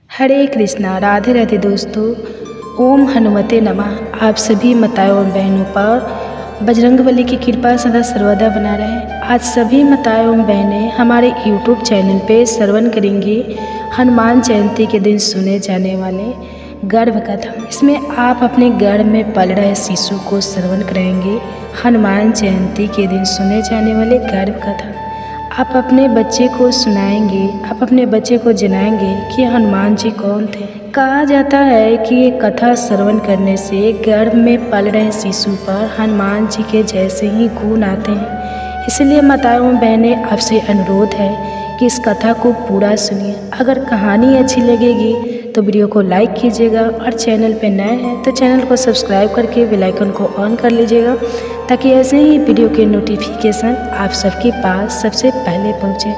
हरे कृष्णा, राधे राधे दोस्तों। ओम हनुमते नमः। आप सभी माताओं और बहनों पर बजरंगबली की कृपा सदा सर्वदा बना रहे। आज सभी माताएं और बहनें हमारे YouTube चैनल पे श्रवण करेंगे हनुमान जयंती के दिन सुने जाने वाले गर्भ कथा। इसमें आप अपने गर्भ में पल रहे शिशु को श्रवण करेंगे हनुमान जयंती के दिन सुने जाने वाले गर्भ कथा। आप अपने बच्चे को सुनाएंगे, आप अपने बच्चे को जनाएंगे कि हनुमान जी कौन थे। कहा जाता है कि ये कथा श्रवण करने से गर्भ में पल रहे शिशु पर हनुमान जी के जैसे ही गुण आते हैं। इसलिए माताओं बहनें आपसे अनुरोध है कि इस कथा को पूरा सुनिए। अगर कहानी अच्छी लगेगी तो वीडियो को लाइक कीजिएगा और चैनल पे नए हैं तो चैनल को सब्सक्राइब करके बेल आइकन को ऑन कर लीजिएगा, ताकि ऐसे ही वीडियो के नोटिफिकेशन आप सबके पास सबसे पहले पहुंचे।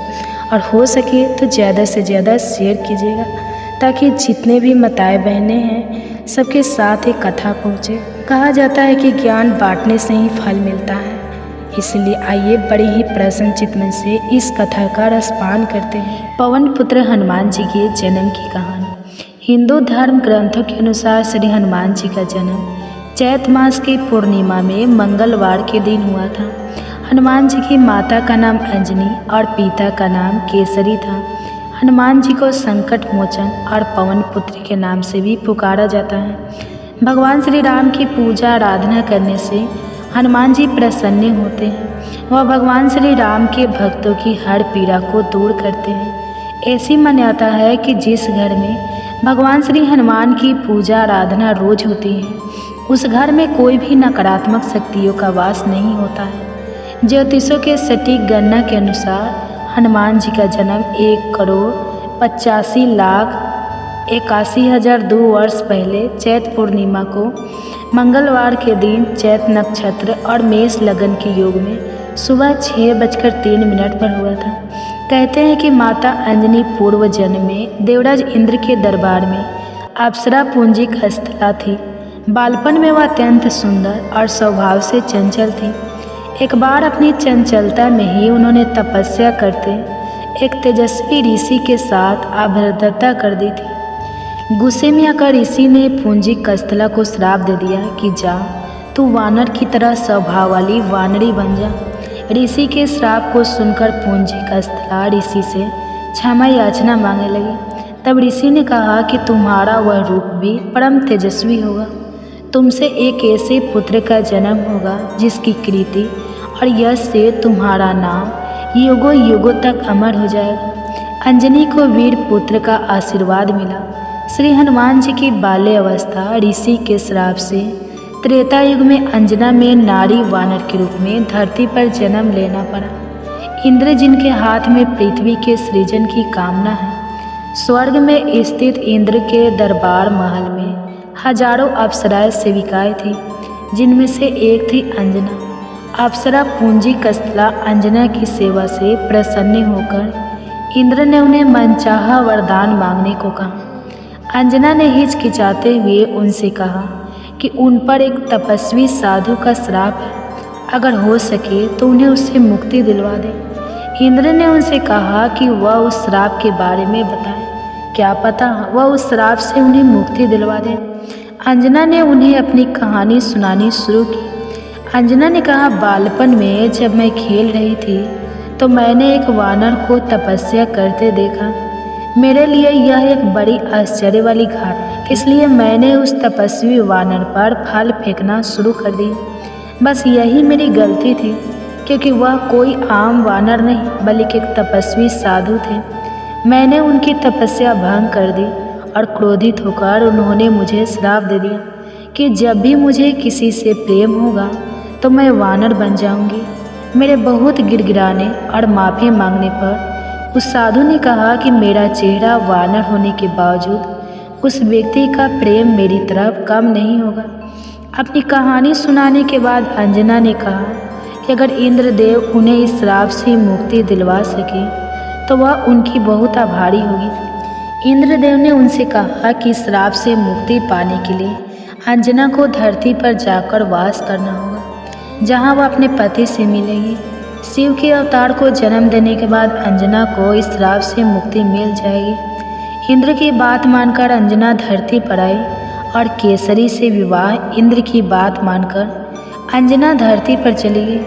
और हो सके तो ज़्यादा से ज़्यादा शेयर कीजिएगा, ताकि जितने भी माताएं बहनें हैं सबके साथ एक कथा पहुंचे। कहा जाता है कि ज्ञान बांटने से ही फल मिलता है। इसलिए आइए बड़े ही प्रसन्न चित्त मन से इस कथा का रसपान करते हैं। पवन पुत्र हनुमान जी के जन्म की कहानी। हिंदू धर्म ग्रंथों के अनुसार श्री हनुमान जी का जन्म चैत मास की पूर्णिमा में मंगलवार के दिन हुआ था। हनुमान जी की माता का नाम अंजनी और पिता का नाम केसरी था। हनुमान जी को संकट मोचन और पवन पुत्र के नाम से भी पुकारा जाता है। भगवान श्री राम की पूजा आराधना करने से हनुमान जी प्रसन्न होते हैं। वह भगवान श्री राम के भक्तों की हर पीड़ा को दूर करते हैं। ऐसी मान्यता है कि जिस घर में भगवान श्री हनुमान की पूजा आराधना रोज होती है, उस घर में कोई भी नकारात्मक शक्तियों का वास नहीं होता है। ज्योतिषों के सटीक गणना के अनुसार हनुमान जी का जन्म 1,85,81,002 वर्ष पहले चैत पूर्णिमा को मंगलवार के दिन चैत नक्षत्र और मेष लगन के योग में सुबह 6:03 पर हुआ था। कहते हैं कि माता अंजनी पूर्व जन्म में देवराज इंद्र के दरबार में अप्सरा पुंजिक स्थला थी। बालपन में वह अत्यंत सुंदर और स्वभाव से चंचल थी। एक बार अपनी चंचलता में ही उन्होंने तपस्या करते एक तेजस्वी ऋषि के साथ अभद्रता कर दी थी। गुस्से में आकर ऋषि ने पुंजिक स्थला को श्राप दे दिया कि जा, तू वानर की तरह स्वभाव वाली वानरी बन जा। ऋषि के श्राप को सुनकर पुंजिक स्थला ऋषि से क्षमा याचना मांगने लगी। तब ऋषि ने कहा कि तुम्हारा वह रूप भी परम तेजस्वी होगा। तुमसे एक ऐसे पुत्र का जन्म होगा जिसकी कीर्ति और यश से तुम्हारा नाम युगों युगों तक अमर हो जाएगा। अंजनी को वीर पुत्र का आशीर्वाद मिला। श्री हनुमान जी की बाल्य अवस्था ऋषि के श्राप से त्रेता युग में अंजना में नारी वानर के रूप में धरती पर जन्म लेना पड़ा। इंद्र जिनके हाथ में पृथ्वी के सृजन की कामना है, स्वर्ग में स्थित इंद्र के दरबार महल में हजारों अप्सराएं सेविकाएं थी, जिनमें से एक थी अंजना। अप्सरा पुंजिक स्थला अंजना की सेवा से प्रसन्न होकर इंद्र ने उन्हें मनचाहा वरदान मांगने को कहा। अंजना ने हिचकिचाते हुए उनसे कहा कि उन पर एक तपस्वी साधु का श्राप है, अगर हो सके तो उन्हें उससे मुक्ति दिलवा दे। इंद्र ने उनसे कहा कि वह उस श्राप के बारे में बताए, क्या पता वह उस श्राप से उन्हें मुक्ति दिलवा दे। अंजना ने उन्हें अपनी कहानी सुनानी शुरू की। अंजना ने कहा, बालपन में जब मैं खेल रही थी तो मैंने एक वानर को तपस्या करते देखा। मेरे लिए यह एक बड़ी आश्चर्य वाली घटना, इसलिए मैंने उस तपस्वी वानर पर फल फेंकना शुरू कर दिया। बस यही मेरी गलती थी, क्योंकि वह कोई आम वानर नहीं बल्कि एक तपस्वी साधु थे। मैंने उनकी तपस्या भंग कर दी और क्रोधित होकर उन्होंने मुझे श्राप दे दिया कि जब भी मुझे किसी से प्रेम होगा तो मैं वानर बन जाऊंगी। मेरे बहुत गिड़गिड़ाने और माफ़ी मांगने पर उस साधु ने कहा कि मेरा चेहरा वानर होने के बावजूद उस व्यक्ति का प्रेम मेरी तरफ कम नहीं होगा। अपनी कहानी सुनाने के बाद अंजना ने कहा कि अगर इंद्रदेव उन्हें इस श्राप से मुक्ति दिलवा सके तो वह उनकी बहुत आभारी होगी। इंद्रदेव ने उनसे कहा कि श्राप से मुक्ति पाने के लिए अंजना को धरती पर जाकर वास करना होगा, जहाँ वह अपने पति से मिलेगी। शिव के अवतार को जन्म देने के बाद अंजना को इस श्राप से मुक्ति मिल जाएगी। इंद्र की बात मानकर अंजना धरती पर आई और केसरी से विवाह इंद्र की बात मानकर अंजना धरती पर चली गई।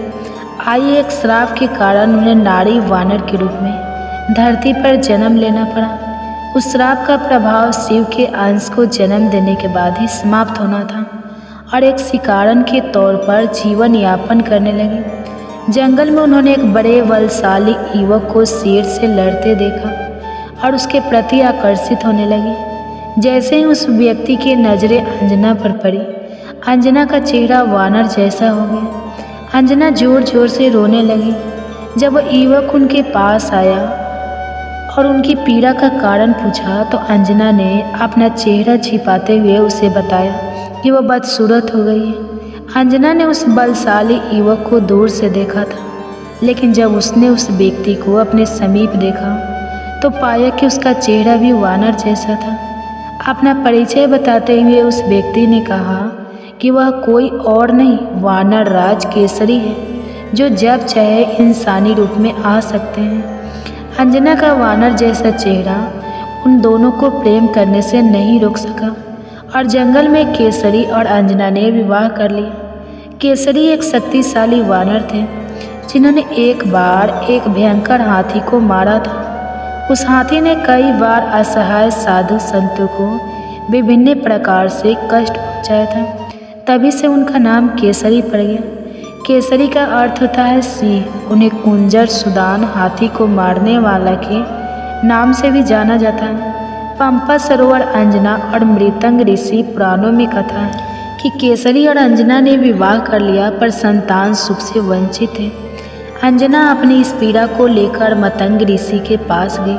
आई एक श्राप के कारण उन्हें नारी वानर के रूप में धरती पर जन्म लेना पड़ा। उस श्राप का प्रभाव शिव के अंश को जन्म देने के बाद ही समाप्त होना था और एक शिकारन के तौर पर जीवन यापन करने लगी। जंगल में उन्होंने एक बड़े बलशाली युवक को शेर से लड़ते देखा और उसके प्रति आकर्षित होने लगी। जैसे ही उस व्यक्ति की नज़रें अंजना पर पड़ी, अंजना का चेहरा वानर जैसा हो गया। अंजना जोर जोर से रोने लगी। जब वह युवक उनके पास आया और उनकी पीड़ा का कारण पूछा तो अंजना ने अपना चेहरा छिपाते हुए उसे बताया कि वह बदसूरत हो गई है। अंजना ने उस बलशाली युवक को दूर से देखा था, लेकिन जब उसने उस व्यक्ति को अपने समीप देखा तो पाया कि उसका चेहरा भी वानर जैसा था। अपना परिचय बताते हुए उस व्यक्ति ने कहा कि वह कोई और नहीं, वानर राज केसरी है, जो जब चाहे इंसानी रूप में आ सकते हैं। अंजना का वानर जैसा चेहरा उन दोनों को प्रेम करने से नहीं रोक सका और जंगल में केसरी और अंजना ने विवाह कर लिया। केसरी एक शक्तिशाली वानर थे जिन्होंने एक बार एक भयंकर हाथी को मारा था। उस हाथी ने कई बार असहाय साधु संतों को विभिन्न प्रकार से कष्ट पहुंचाया था। तभी से उनका नाम केसरी पड़ गया। केसरी का अर्थ होता है सिंह। उन्हें कुंजर सुदान हाथी को मारने वाला के नाम से भी जाना जाता है। पंपा सरोवर अंजना और मृतंग ऋषि पुराणों में कथा है कि केसरी और अंजना ने विवाह कर लिया पर संतान सुख से वंचित थे। अंजना अपनी इस पीड़ा को लेकर मतंग ऋषि के पास गई।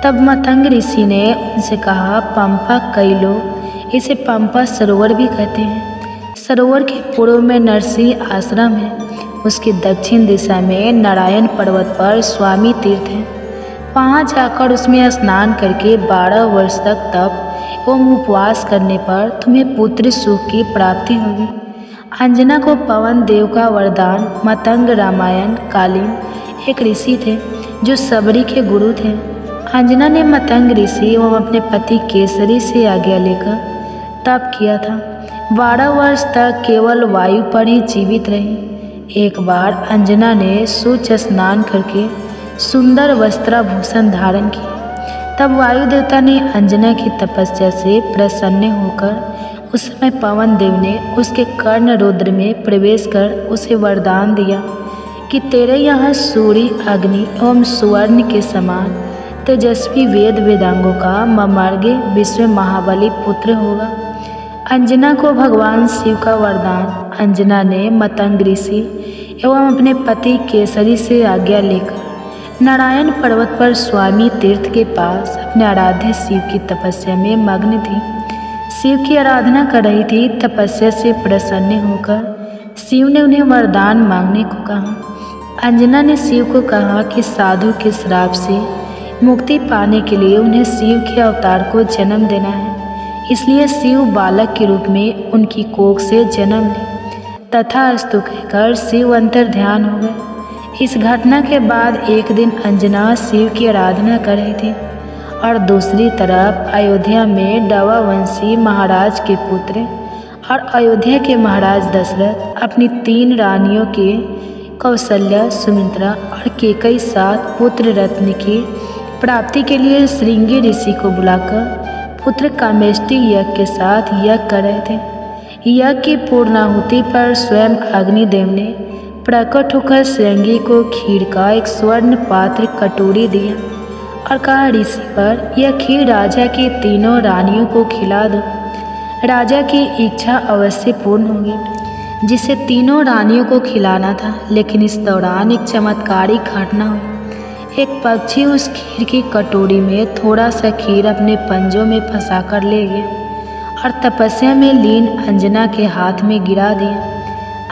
तब मतंग ऋषि ने उनसे कहा, पंपा कई लोग इसे पंपा सरोवर भी कहते हैं। सरोवर के पूर्व में नरसिंह आश्रम है। उसकी दक्षिण दिशा में नारायण पर्वत पर स्वामी तीर्थ है। वहाँ जाकर उसमें स्नान करके 12 वर्ष तक तप एवं उपवास करने पर तुम्हें पुत्र सुख की प्राप्ति होगी। अंजना को पवन देव का वरदान मतंग रामायण कालीन एक ऋषि थे जो सबरी के गुरु थे। अंजना ने मतंग ऋषि एवं अपने पति केसरी से आज्ञा लेकर तप किया था। 12 वर्ष तक केवल वायु पर ही जीवित रही। एक बार अंजना ने सूच स्नान करके सुंदर वस्त्राभूषण धारण किया। तब वायु देवता ने अंजना की तपस्या से प्रसन्न होकर उस समय पवन देव ने उसके कर्ण रुद्र में प्रवेश कर उसे वरदान दिया कि तेरे यहाँ सूर्य अग्नि एवं सुवर्ण के समान तेजस्वी वेद वेदांगों का ममार्गे विश्व महाबली पुत्र होगा। अंजना को भगवान शिव का वरदान अंजना ने मतंग ऋषि एवं अपने पति केसरी से आज्ञा लेकर नारायण पर्वत पर स्वामी तीर्थ के पास अपने आराध्य शिव की तपस्या में मग्न थी। शिव की आराधना कर रही थी। तपस्या से प्रसन्न होकर शिव ने उन्हें वरदान मांगने को कहा। अंजना ने शिव को कहा कि साधु के श्राप से मुक्ति पाने के लिए उन्हें शिव के अवतार को जन्म देना है, इसलिए शिव बालक के रूप में उनकी कोख से जन्म ले। तथास्तु कहकर शिव अंतर ध्यान हो गए। इस घटना के बाद एक दिन अंजना शिव की आराधना कर रही थी और दूसरी तरफ अयोध्या में डवा वंशी महाराज के पुत्र और अयोध्या के महाराज दशरथ अपनी 3 रानियों के कौशल्या, सुमित्रा और केकई 7 पुत्र रत्न की प्राप्ति के लिए श्रृंगी ऋषि को बुलाकर पुत्र कामेष्टि यज्ञ के साथ यज्ञ कर रहे थे। यज्ञ की पूर्णाहुति पर स्वयं अग्निदेव ने प्रकट होकर श्रृंगी को खीर का एक स्वर्ण पात्र कटोरी दिया और कहा, ऋषि पर यह खीर राजा की 3 रानियों को खिला दो। राजा की इच्छा अवश्य पूर्ण होगी। जिसे 3 रानियों को खिलाना था, लेकिन इस दौरान एक चमत्कारी घटना हुई। एक पक्षी उस खीर की कटोरी में थोड़ा सा खीर अपने पंजों में फंसाकर ले गया और तपस्या में लीन अंजना के हाथ में गिरा दिया।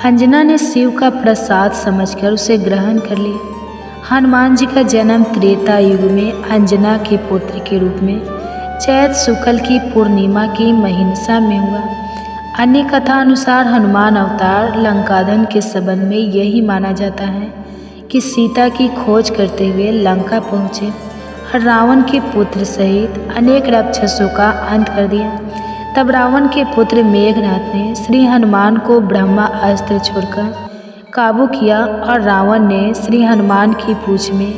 अंजना ने शिव का प्रसाद समझकर उसे ग्रहण कर लिया। हनुमान जी का जन्म त्रेता युग में अंजना के पुत्र के रूप में चैत शुक्ल की पूर्णिमा की महिंसा में हुआ। अन्य कथा अनुसार हनुमान अवतार लंकादहन के संबंध में यही माना जाता है कि सीता की खोज करते हुए लंका पहुँचे और रावण के पुत्र सहित अनेक राक्षसों का अंत कर दिया। तब रावण के पुत्र मेघनाथ ने श्री हनुमान को ब्रह्मा अस्त्र छोड़कर काबू किया और रावण ने श्री हनुमान की पूंछ में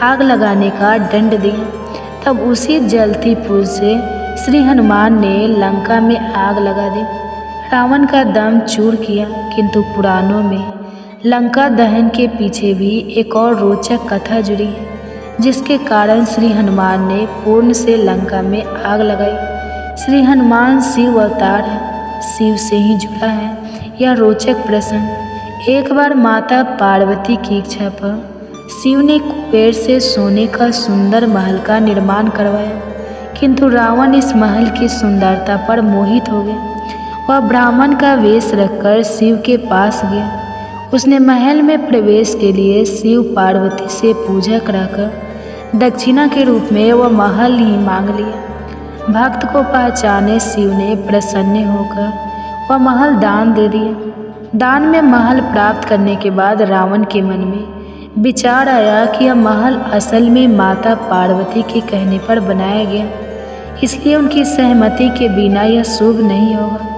आग लगाने का दंड दिया। तब उसी जलती पूंछ से श्री हनुमान ने लंका में आग लगा दी, रावण का दम चूर किया। किंतु पुराणों में लंका दहन के पीछे भी एक और रोचक कथा जुड़ी है, जिसके कारण श्री हनुमान ने पूर्ण से लंका में आग लगाई। श्री हनुमान शिव अवतार है, शिव से ही जुड़ा है यह रोचक प्रसंग। एक बार माता पार्वती की इच्छा पर शिव ने कुबेर से सोने का सुंदर महल का निर्माण करवाया, किंतु रावण इस महल की सुंदरता पर मोहित हो गया। वह ब्राह्मण का वेश रखकर शिव के पास गया। उसने महल में प्रवेश के लिए शिव पार्वती से पूजा कराकर दक्षिणा के रूप में वह महल ही मांग लिया। भक्त को पहचाने शिव ने प्रसन्न होकर वह महल दान दे दिया। दान में महल प्राप्त करने के बाद रावण के मन में विचार आया कि यह महल असल में माता पार्वती के कहने पर बनाया गया, इसलिए उनकी सहमति के बिना यह शुभ नहीं होगा।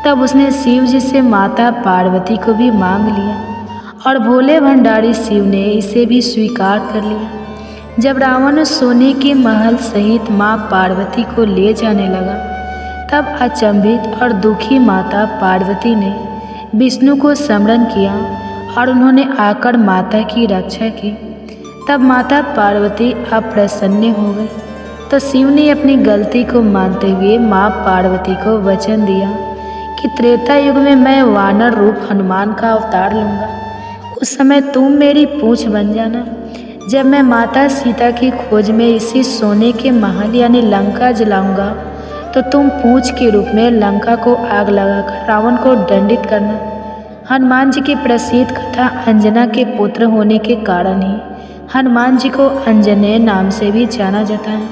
तब उसने शिव जी से माता पार्वती को भी मांग लिया और भोले भंडारी शिव ने इसे भी स्वीकार कर लिया। जब रावण सोने के महल सहित माँ पार्वती को ले जाने लगा, तब अचंभित और दुखी माता पार्वती ने विष्णु को स्मरण किया और उन्होंने आकर माता की रक्षा की। तब माता पार्वती अप्रसन्न हो गई, तो शिव ने अपनी गलती को मानते हुए माँ पार्वती को वचन दिया कि त्रेता युग में मैं वानर रूप हनुमान का अवतार लूँगा। उस समय तुम मेरी पूंछ बन जाना। जब मैं माता सीता की खोज में इसी सोने के महल यानी लंका जलाऊंगा, तो तुम पूंछ के रूप में लंका को आग लगाकर रावण को दंडित करना। हनुमान जी की प्रसिद्ध कथा अंजना के पुत्र होने के कारण ही हनुमान जी को अंजनेय नाम से भी जाना जाता है,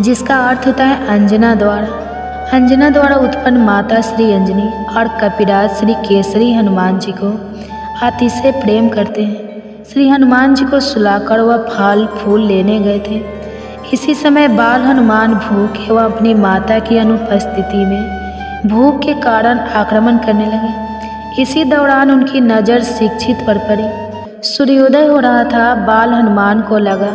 जिसका अर्थ होता है अंजना द्वारा। अंजना द्वारा उत्पन्न माता श्री अंजनी और कपिराज श्री केसरी हनुमान जी को अतिशय प्रेम करते हैं। श्री हनुमान जी को सुलाकर वह फल फूल लेने गए थे। इसी समय बाल हनुमान भूखे व अपनी माता की अनुपस्थिति में भूख के कारण आक्रमण करने लगे। इसी दौरान उनकी नज़र शिक्षित पर पड़ी। सूर्योदय हो रहा था। बाल हनुमान को लगा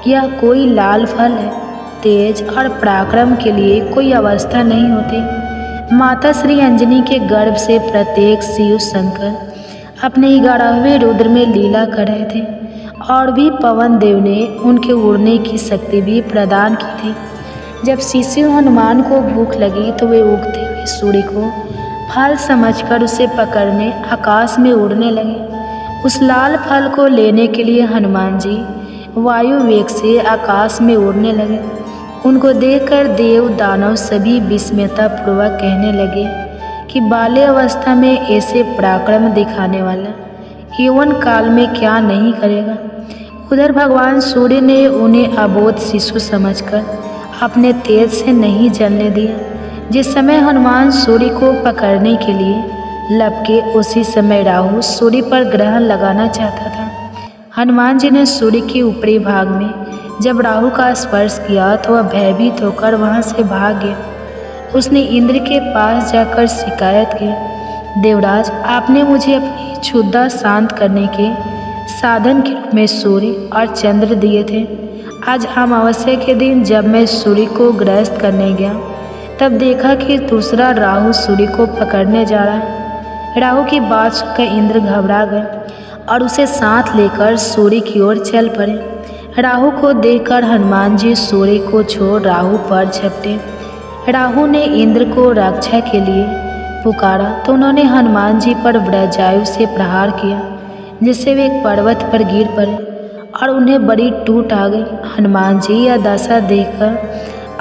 कि यह कोई लाल फल है। तेज और पराक्रम के लिए कोई अवस्था नहीं होती। माता श्री अंजनी के गर्भ से प्रत्येक शिव शंकर अपने 11वें रुद्र में लीला कर रहे थे, और भी पवन देव ने उनके उड़ने की शक्ति भी प्रदान की थी। जब शिशु हनुमान को भूख लगी तो वे उगते हुए सूर्य को फल समझकर उसे पकड़ने आकाश में उड़ने लगे। उस लाल फल को लेने के लिए हनुमान जी वायु वेग से आकाश में उड़ने लगे। उनको देखकर देव दानव सभी विस्मयतापूर्वक कहने लगे कि बाल्य अवस्था में ऐसे पराक्रम दिखाने वाला यौवन काल में क्या नहीं करेगा। उधर भगवान सूर्य ने उन्हें अबोध शिशु समझकर अपने तेज से नहीं जलने दिया। जिस समय हनुमान सूर्य को पकड़ने के लिए लपके, उसी समय राहु सूर्य पर ग्रहण लगाना चाहता था। हनुमान जी ने सूर्य के ऊपरी भाग में जब राहु का स्पर्श किया तो वह भयभीत होकर वहाँ से भाग गया। उसने इंद्र के पास जाकर शिकायत की, देवराज, आपने मुझे अपनी क्षुधा शांत करने के साधन के रूप में सूर्य और चंद्र दिए थे। आज अमावस्या के दिन जब मैं सूर्य को ग्रस्त करने गया, तब देखा कि दूसरा राहु सूर्य को पकड़ने जा रहा है। राहु की बात सुनकर इंद्र घबरा गए और उसे साथ लेकर सूर्य की ओर चल पड़े। राहु को देखकर हनुमान जी सूर्य को छोड़ राहु पर झपटे। राहु ने इंद्र को रक्षा के लिए पुकारा तो उन्होंने हनुमान जी पर वज्रायु से प्रहार किया, जिससे वे एक पर्वत पर गिर पड़े और उन्हें बड़ी टूट आ गई। हनुमान जी यह दशा देखकर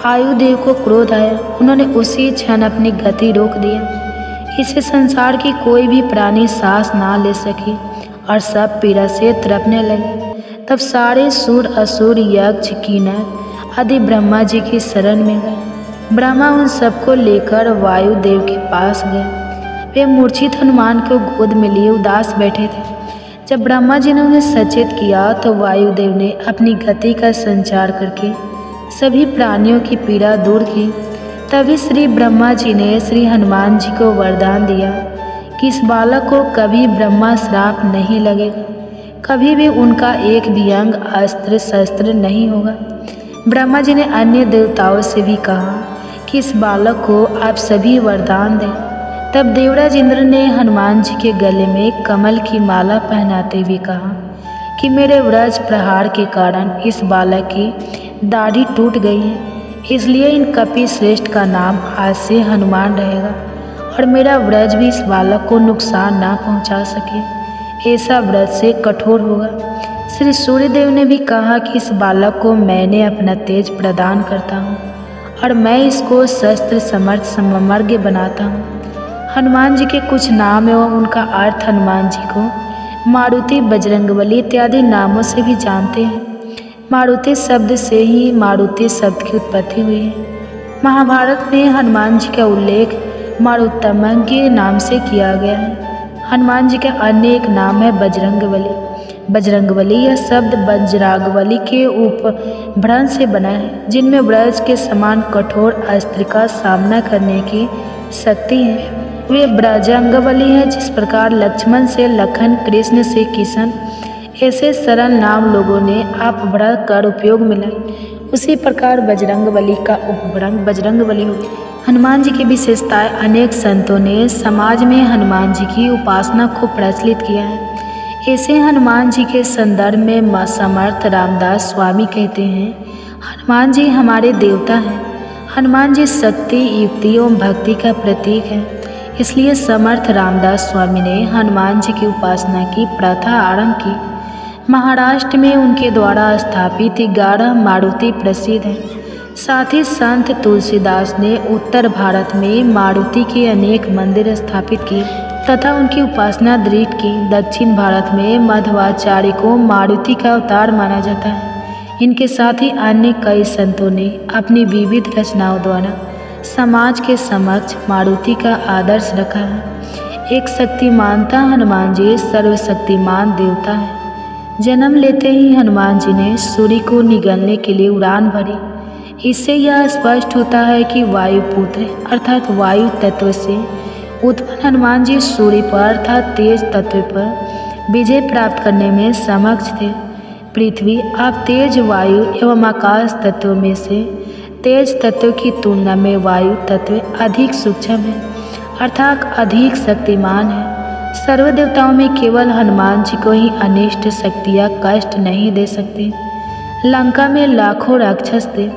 आयुदेव को क्रोध आया। उन्होंने उसी क्षण अपनी गति रोक दिया। इससे संसार की कोई भी प्राणी सांस ना ले सकी और सब पीड़ा से तड़पने लगे। तब सारे सूर असुर यक्ष किन्नर आदि ब्रह्मा जी की शरण में गए। ब्रह्मा उन सबको लेकर वायुदेव के पास गए। वे मूर्छित हनुमान को गोद में लिए उदास बैठे थे। जब ब्रह्मा जी ने उन्हें सचेत किया तो वायुदेव ने अपनी गति का संचार करके सभी प्राणियों की पीड़ा दूर की। तभी श्री ब्रह्मा जी ने श्री हनुमान जी को वरदान दिया कि इस बालक को कभी ब्रह्मा श्राप नहीं लगेगा, कभी भी उनका एक भी अंग अस्त्र शस्त्र नहीं होगा। ब्रह्मा जी ने अन्य देवताओं से भी कहा कि इस बालक को आप सभी वरदान दें। तब देवराज इंद्र ने हनुमान जी के गले में कमल की माला पहनाते हुए कहा कि मेरे व्रज प्रहार के कारण इस बालक की दाढ़ी टूट गई है, इसलिए इन कपि श्रेष्ठ का नाम आज से हनुमान रहेगा और मेरा व्रज भी इस बालक को नुकसान ना पहुंचा सके, ऐसा व्रज से कठोर होगा। श्री सूर्यदेव ने भी कहा कि इस बालक को मैंने अपना तेज प्रदान करता हूँ और मैं इसको शस्त्र समर्थ सममर्ग बनाता हूँ। हनुमान जी के कुछ नाम एवं उनका अर्थ हनुमान जी को मारुति, बजरंगबली इत्यादि नामों से भी जानते हैं। मारुति शब्द से ही मारुति शब्द की उत्पत्ति हुई है। महाभारत में हनुमान जी का उल्लेख मारुतम के नाम से किया गया है। हनुमान जी का अन्य एक नाम है बजरंगबली। बजरंगबली यह शब्द वज्रागबली के उपभ्रंश से बना है, जिनमें ब्रज के समान कठोर अस्त्र का सामना करने की शक्ति है। वे ब्रजंगबली है। जिस प्रकार लक्ष्मण से लखन, कृष्ण से किशन ऐसे सरल नाम लोगों ने अपभ्र कर उपयोग में लाई, उसी प्रकार बजरंगबली का उपभ्रंग बजरंगबली होती है। हनुमान जी की विशेषताएं अनेक संतों ने समाज में हनुमान जी की उपासना को प्रचलित किया है। ऐसे हनुमान जी के संदर्भ में समर्थ रामदास स्वामी कहते हैं, हनुमान जी हमारे देवता हैं। हनुमान जी शक्ति, युक्ति एवं भक्ति का प्रतीक है। इसलिए समर्थ रामदास स्वामी ने हनुमान जी की उपासना की प्रथा आरंभ की। महाराष्ट्र में उनके द्वारा स्थापित 11 मारुति प्रसिद्ध हैं। साथ ही संत तुलसीदास ने उत्तर भारत में मारुति के अनेक मंदिर स्थापित किए तथा उनकी उपासना दृढ़ की। दक्षिण भारत में मध्वाचार्य को मारुति का अवतार माना जाता है। इनके साथ ही अन्य कई संतों ने अपनी विविध रचनाओं द्वारा समाज के समक्ष मारुति का आदर्श रखा है। एक शक्तिमानता हनुमान जी सर्वशक्तिमान देवता है। जन्म लेते ही हनुमान जी ने सूर्य को निगलने के लिए उड़ान भरी। इससे यह स्पष्ट होता है कि वायुपुत्र अर्थात वायु तत्व से उत्पन्न हनुमान जी सूर्य पर अर्थात तेज तत्व पर विजय प्राप्त करने में समक्ष थे। पृथ्वी अब तेज, वायु एवं आकाश तत्व में से तेज तत्व की तुलना में वायु तत्व अधिक सूक्ष्म है अर्थात अधिक शक्तिमान है। सर्व देवताओं में केवल हनुमान जी को ही अनिष्ट शक्तियाँ कष्ट नहीं दे सकती। लंका में लाखों राक्षस थे,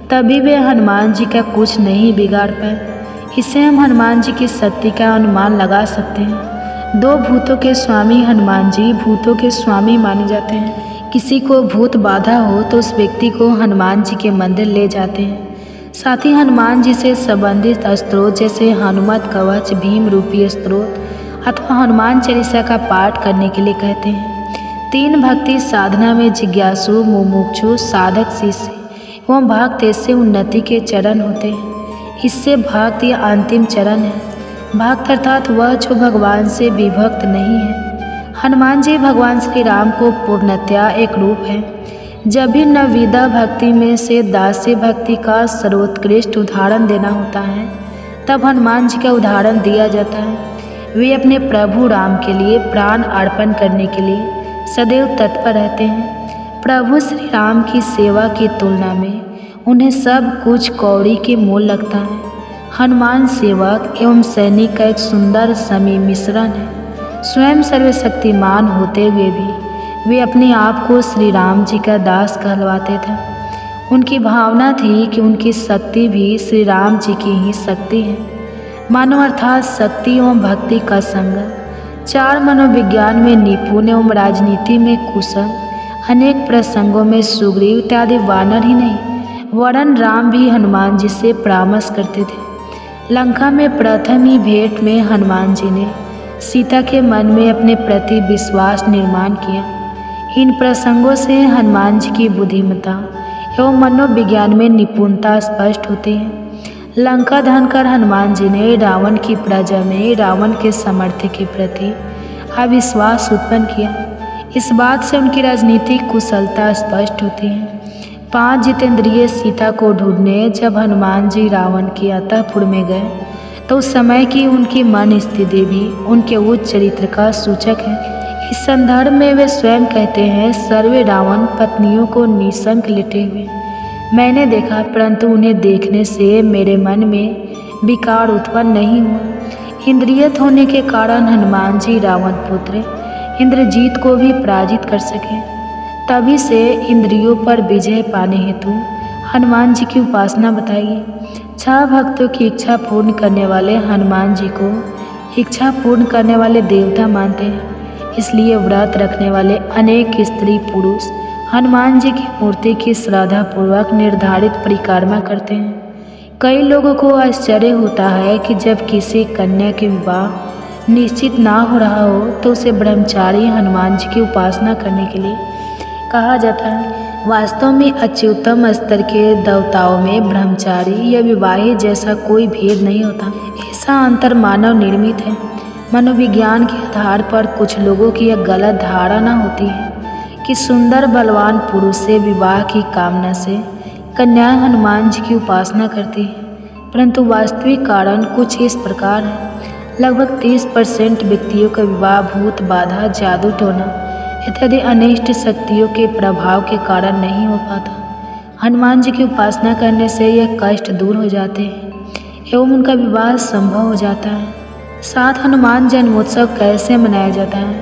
तभी वे हनुमान जी का कुछ नहीं बिगाड़ पाए। इससे हम हनुमान जी की शक्ति का अनुमान लगा सकते हैं। 2 भूतों के स्वामी हनुमान जी भूतों के स्वामी माने जाते हैं। किसी को भूत बाधा हो तो उस व्यक्ति को हनुमान जी के मंदिर ले जाते हैं। साथ ही हनुमान जी से संबंधित स्त्रोत जैसे हनुमत कवच, भीम रूपी स्त्रोत अथवा हनुमान चालीसा का पाठ करने के लिए कहते हैं। 3 भक्ति साधना में जिज्ञासु, मुमुक्षु, साधक, शिष्य एवं भक्त ऐसे उन्नति के चरण होते हैं। इससे भक्त यह अंतिम चरण है। भक्त अर्थात वह जो भगवान से विभक्त नहीं है। हनुमान जी भगवान श्री राम को पूर्णतया एक रूप है। जब भी नवविधा भक्ति में से दास्य भक्ति का सर्वोत्कृष्ट उदाहरण देना होता है, तब हनुमान जी का उदाहरण दिया जाता है। वे अपने प्रभु राम के लिए प्राण अर्पण करने के लिए सदैव तत्पर रहते हैं। प्रभु श्री राम की सेवा की तुलना में उन्हें सब कुछ कौड़ी के मोल लगता है। हनुमान सेवक एवं सैनिक का एक सुंदर समी मिश्रण है। स्वयं सर्वशक्तिमान होते हुए भी वे अपने आप को श्री राम जी का दास कहलवाते थे। उनकी भावना थी कि उनकी शक्ति भी श्री राम जी की ही शक्ति है। मानव अर्थात शक्ति एवं भक्ति का संगम। 4 मनोविज्ञान में निपुण एवं राजनीति में कुशल, अनेक प्रसंगों में सुग्रीव इत्यादि वानर ही नहीं वरन राम भी हनुमान जी से परामर्श करते थे। लंका में प्रथम ही भेंट में हनुमान जी ने सीता के मन में अपने प्रति विश्वास निर्माण किया। इन प्रसंगों से हनुमान जी की बुद्धिमत्ता एवं मनोविज्ञान में निपुणता स्पष्ट होती है। लंका दहन कर हनुमान जी ने रावण की प्रजा में रावण के सामर्थ्य के प्रति अविश्वास उत्पन्न किया। इस बात से उनकी राजनीतिक कुशलता स्पष्ट होती है। 5 जितेंद्रिय सीता को ढूंढने जब हनुमान जी रावण के अंतःपुर में गए तो उस समय की उनकी मन स्थिति भी उनके उच्च चरित्र का सूचक है। इस संदर्भ में वे स्वयं कहते हैं, सर्वे रावण पत्नियों को निशंक लेटे हुए मैंने देखा, परंतु उन्हें देखने से मेरे मन में विकार उत्पन्न नहीं हुआ। इंद्रियत होने के कारण हनुमान जी रावण पुत्र इंद्रजीत को भी पराजित कर सके। तभी से इंद्रियों पर विजय पाने हेतु हनुमान जी की उपासना बताइए। 6 भक्तों की इच्छा पूर्ण करने वाले हनुमान जी को इच्छा पूर्ण करने वाले देवता मानते हैं। इसलिए व्रत रखने वाले अनेक स्त्री पुरुष हनुमान जी की मूर्ति की श्रद्धापूर्वक निर्धारित परिक्रमा करते हैं। कई लोगों को आश्चर्य होता है कि जब किसी कन्या के विवाह निश्चित ना हो रहा हो तो उसे ब्रह्मचारी हनुमान जी की उपासना करने के लिए कहा जाता है। वास्तव में अत्युत्तम स्तर के देवताओं में ब्रह्मचारी या विवाहित जैसा कोई भेद नहीं होता। ऐसा अंतर मानव निर्मित है। मनोविज्ञान के आधार पर कुछ लोगों की यह गलत धारणा होती है कि सुंदर बलवान पुरुष से विवाह की कामना से कन्याएं हनुमान जी की उपासना करती हैं, परंतु वास्तविक कारण कुछ इस प्रकार है। लगभग 30% व्यक्तियों का विवाह भूत बाधा, जादू टोना इत्यादि अनिष्ट शक्तियों के प्रभाव के कारण नहीं हो पाता। हनुमान जी की उपासना करने से यह कष्ट दूर हो जाते हैं एवं उनका विवाह संभव हो जाता है। साथ हनुमान जन्मोत्सव कैसे मनाया जाता है?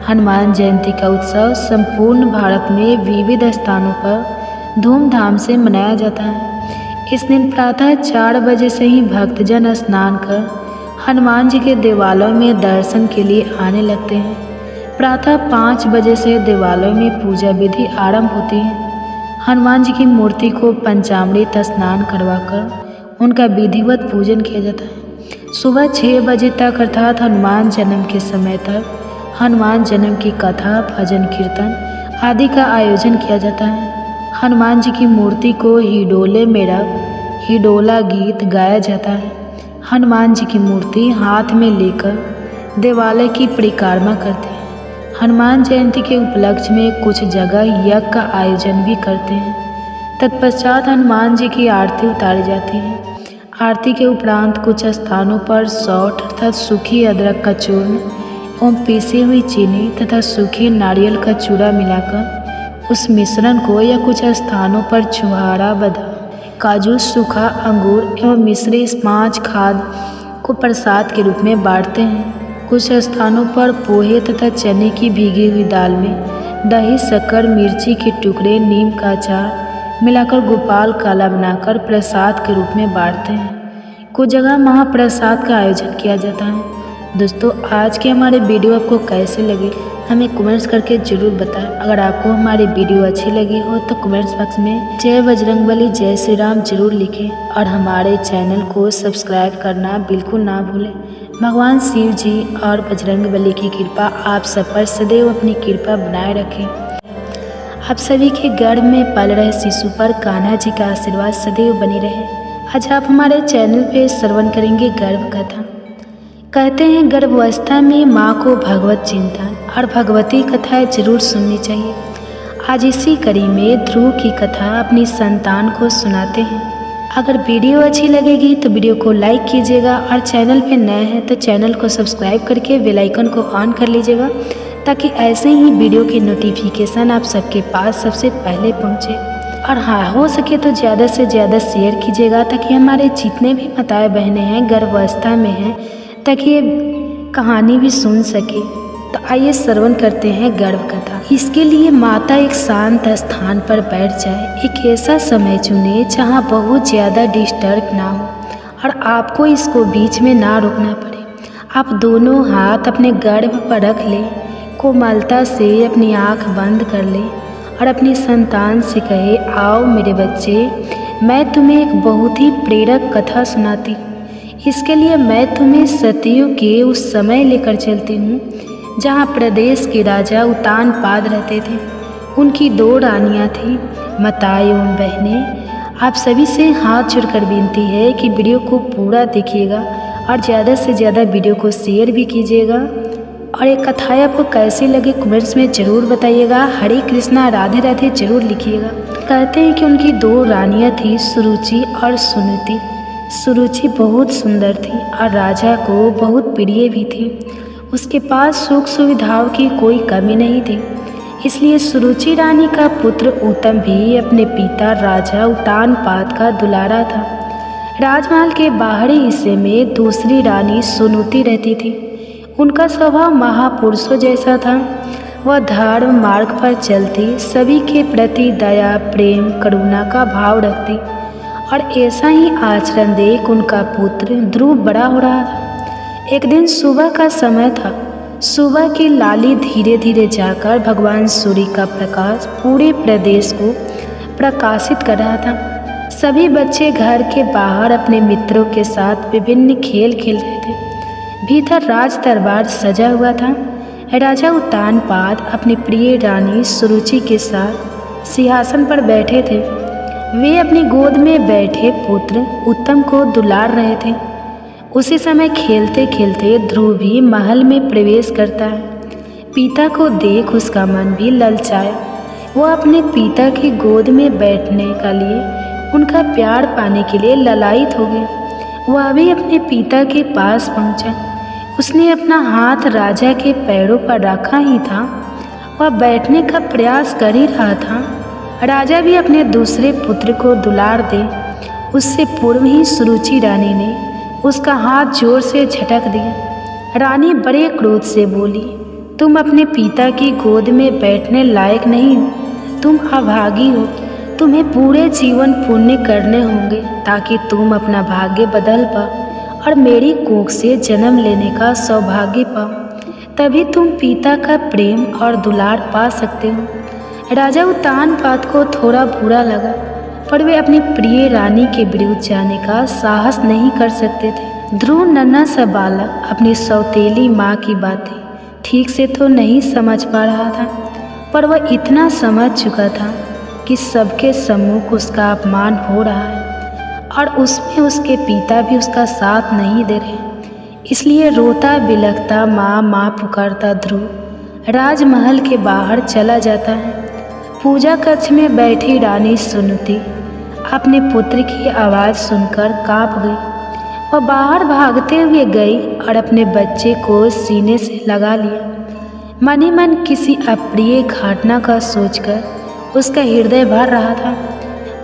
हनुमान जयंती का उत्सव संपूर्ण भारत में विविध स्थानों पर धूमधाम से मनाया जाता है। इस दिन प्रातः 4 बजे से ही भक्तजन स्नान कर हनुमान जी के देवालयों में दर्शन के लिए आने लगते हैं। प्रातः 5 बजे से देवालयों में पूजा विधि आरंभ होती है। हनुमान जी की मूर्ति को पंचामृत स्नान करवाकर उनका विधिवत पूजन किया जाता है। सुबह 6 बजे तक अर्थात हनुमान जन्म के समय तक हनुमान जन्म की कथा, भजन कीर्तन आदि का आयोजन किया जाता है। हनुमान जी की मूर्ति को हिडोले में रख हिडोला गीत गाया जाता है। हनुमान जी की मूर्ति हाथ में लेकर देवालय की परिक्रमा करते हैं। हनुमान जयंती के उपलक्ष्य में कुछ जगह यज्ञ का आयोजन भी करते हैं। तत्पश्चात हनुमान जी की आरती उतारी जाती है। आरती के उपरांत कुछ स्थानों पर सौठ अर्थात सूखी अदरक का चूर्ण और पीसी हुई चीनी तथा सूखे नारियल का चूड़ा मिलाकर उस मिश्रण को या कुछ स्थानों पर छुहारा, बादाम, काजू, सूखा अंगूर एवं मिश्री 5 खाद को प्रसाद के रूप में बांटते हैं। कुछ स्थानों पर पोहे तथा चने की भीगी हुई दाल में दही, शक्कर, मिर्ची के टुकड़े, नीम का अचार मिलाकर गोपाल काला बनाकर प्रसाद के रूप में बांटते हैं। कुछ जगह महाप्रसाद का आयोजन किया जाता है। दोस्तों, आज के हमारे वीडियो आपको कैसे लगे हमें कमेंट्स करके ज़रूर बताएं। अगर आपको हमारी वीडियो अच्छी लगी हो तो कमेंट्स बॉक्स में जय बजरंगबली, जय श्री राम जरूर लिखें और हमारे चैनल को सब्सक्राइब करना बिल्कुल ना भूलें। भगवान शिव जी और बजरंगबली की कृपा आप सब पर सदैव अपनी कृपा बनाए रखें। आप सभी के गर्भ में पल रहे शिशु पर कान्हा जी का आशीर्वाद सदैव बनी रहे। आज आप हमारे चैनल पे श्रवण करेंगे गर्भ कथा। कहते हैं गर्भावस्था में माँ को भगवत चिंतन और भगवती कथाएं जरूर सुननी चाहिए। आज इसी कड़ी में ध्रुव की कथा अपनी संतान को सुनाते हैं। अगर वीडियो अच्छी लगेगी तो वीडियो को लाइक कीजिएगा और चैनल पे नए हैं तो चैनल को सब्सक्राइब करके बेल आइकन को ऑन कर लीजिएगा ताकि ऐसे ही वीडियो की नोटिफिकेशन आप सबके पास सबसे पहले पहुँचे। और हाँ, हो सके तो ज़्यादा से ज़्यादा शेयर कीजिएगा ताकि हमारे जितने भी माताएं बहनें हैं गर्भावस्था में हैं ताकि ये कहानी भी सुन सके। तो आइए श्रवण करते हैं गर्भ कथा। इसके लिए माता एक शांत स्थान पर बैठ जाए। एक ऐसा समय चुने जहाँ बहुत ज़्यादा डिस्टर्ब ना हो और आपको इसको बीच में ना रोकना पड़े। आप दोनों हाथ अपने गर्भ पर रख लें, कोमलता से अपनी आँख बंद कर लें और अपनी संतान से कहे, आओ मेरे बच्चे, मैं तुम्हें एक बहुत ही प्रेरक कथा सुनाती हूँ। इसके लिए मैं तुम्हें सतियों के उस समय लेकर चलती हूँ जहाँ प्रदेश के राजा उत्तानपाद रहते थे। उनकी 2 रानियाँ थीं। माताएं एवं बहनें, आप सभी से हाथ जोड़कर विनती है कि वीडियो को पूरा देखिएगा और ज़्यादा से ज़्यादा वीडियो को शेयर भी कीजिएगा और ये कथाएँ आपको कैसी लगी कमेंट्स में ज़रूर बताइएगा। हरे कृष्णा, राधे राधे ज़रूर लिखिएगा। कहते हैं कि उनकी 2 रानियाँ थी, सुरुचि और सुनीति। सुरुचि बहुत सुंदर थी और राजा को बहुत प्रिय भी थी। उसके पास सुख सुविधाओं की कोई कमी नहीं थी। इसलिए सुरुचि रानी का पुत्र उत्तम भी अपने पिता राजा उत्तानपाद का दुलारा था। राजमहल के बाहरी हिस्से में दूसरी रानी सुनीति रहती थी। उनका स्वभाव महापुरुषों जैसा था। वह धर्म मार्ग पर चलती, सभी के प्रति दया, प्रेम, करुणा का भाव रखती और ऐसा ही आचरण देख उनका पुत्र ध्रुव बड़ा हो रहा था। एक दिन सुबह का समय था। सुबह की लाली धीरे धीरे जाकर भगवान सूर्य का प्रकाश पूरे प्रदेश को प्रकाशित कर रहा था। सभी बच्चे घर के बाहर अपने मित्रों के साथ विभिन्न खेल खेल रहे थे। भीतर राज दरबार सजा हुआ था। राजा उत्तानपाद अपनी प्रिय रानी सुरुचि के साथ सिंहासन पर बैठे थे। वे अपनी गोद में बैठे पुत्र उत्तम को दुलार रहे थे। उसी समय खेलते खेलते ध्रुव भी महल में प्रवेश करता है। पिता को देख उसका मन भी ललचाया। वह अपने पिता की गोद में बैठने के लिए, उनका प्यार पाने के लिए ललायित हो गया। वह भी अपने पिता के पास पहुंचा। उसने अपना हाथ राजा के पैरों पर रखा ही था। वह बैठने का प्रयास कर ही रहा था। राजा भी अपने दूसरे पुत्र को दुलार दे उससे पूर्व ही सुरुचि रानी ने उसका हाथ जोर से झटक दिया। रानी बड़े क्रोध से बोली, तुम अपने पिता की गोद में बैठने लायक नहीं हो। तुम अभागी हो। तुम्हें पूरे जीवन पुण्य करने होंगे ताकि तुम अपना भाग्य बदल पाओ और मेरी कोख से जन्म लेने का सौभाग्य पाओ। तभी तुम पिता का प्रेम और दुलार पा सकते हो। राजा उत्तानपाद को थोड़ा बुरा लगा, पर वे अपनी प्रिय रानी के विरुद्ध जाने का साहस नहीं कर सकते थे। ध्रुव नन्हा सा बालक अपनी सौतेली माँ की बातें ठीक से तो नहीं समझ पा रहा था, पर वह इतना समझ चुका था कि सबके सम्मुख उसका अपमान हो रहा है और उसमें उसके पिता भी उसका साथ नहीं दे रहे। इसलिए रोता बिलखता माँ माँ पुकारता ध्रुव राजमहल के बाहर चला जाता है। पूजा कक्ष में बैठी रानी सुनीति अपने पुत्र की आवाज़ सुनकर कांप गई। वह बाहर भागते हुए गई और अपने बच्चे को सीने से लगा लिया। मन ही मन किसी अप्रिय घटना का सोचकर उसका हृदय भर रहा था।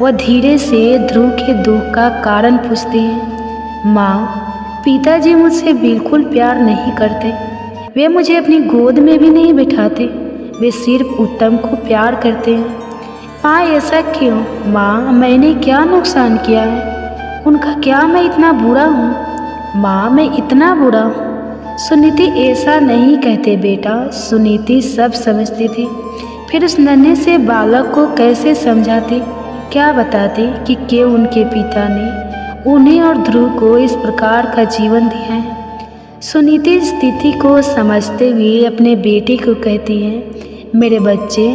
वह धीरे से ध्रुव के दुख का कारण पूछती है। माँ, पिताजी मुझसे बिल्कुल प्यार नहीं करते। वे मुझे अपनी गोद में भी नहीं बिठाते। वे सिर्फ उत्तम को प्यार करते हैं। माँ, ऐसा क्यों? माँ, मैंने क्या नुकसान किया है? उनका क्या मैं इतना बुरा हूँ? माँ, मैं इतना बुरा हूँ? सुनीति ऐसा नहीं कहते बेटा। सुनीति सब समझती थी। फिर उस नन्हे से बालक को कैसे समझाती, क्या बताती कि क्यों उनके पिता ने उन्हें और ध्रुव को इस प्रकार का जीवन दिया है। सुनीति स्थिति को समझते हुए अपने बेटे को कहती है, मेरे बच्चे,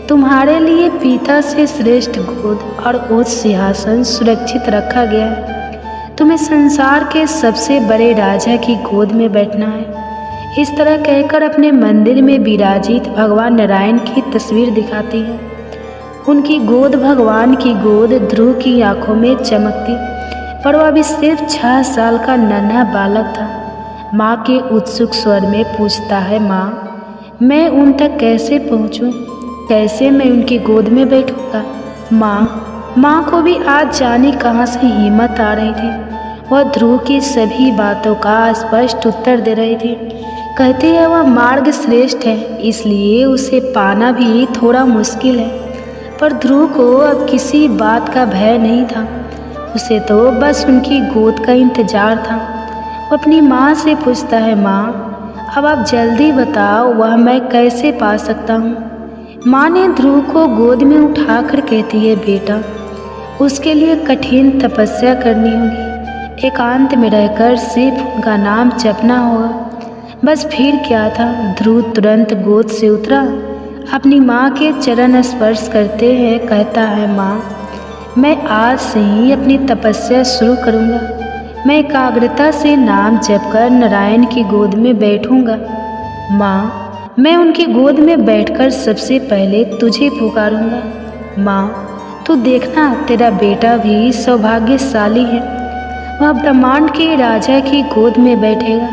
तुम्हारे लिए पिता से श्रेष्ठ गोद और उच्च सिंहासन सुरक्षित रखा गया है। तुम्हें संसार के सबसे बड़े राजा की गोद में बैठना है। इस तरह कहकर अपने मंदिर में विराजित भगवान नारायण की तस्वीर दिखाती है। उनकी गोद, भगवान की गोद ध्रुव की आंखों में चमकती, पर वह अभी सिर्फ 6 साल का नन्हा बालक था। माँ के उत्सुक स्वर में पूछता है, माँ, मैं उन तक कैसे पहुँचूँ? कैसे मैं उनकी गोद में बैठूँगा? माँ को भी आज जाने कहाँ से हिम्मत आ रही थी। वह ध्रुव की सभी बातों का स्पष्ट उत्तर दे रही थी। कहती है वह मार्ग श्रेष्ठ है, इसलिए उसे पाना भी थोड़ा मुश्किल है। पर ध्रुव को अब किसी बात का भय नहीं था। उसे तो बस उनकी गोद का इंतजार था। वो अपनी माँ से पूछता है, माँ, अब आप जल्दी बताओ, वह मैं कैसे पा सकता हूँ? माँ ने ध्रुव को गोद में उठाकर कहती है, बेटा, उसके लिए कठिन तपस्या करनी होगी। एकांत में रहकर सिर्फ उनका नाम जपना होगा। बस फिर क्या था। ध्रुव तुरंत गोद से उतरा, अपनी माँ के चरण स्पर्श करते हैं कहता है, माँ, मैं आज से ही अपनी तपस्या शुरू करूँगा। मैं एकाग्रता से नाम जपकर नारायण की गोद में बैठूँगा। माँ, मैं उनकी गोद में बैठकर सबसे पहले तुझे पुकारूंगा। माँ, तू देखना, तेरा बेटा भी सौभाग्यशाली है, वह ब्रह्मांड के राजा की गोद में बैठेगा।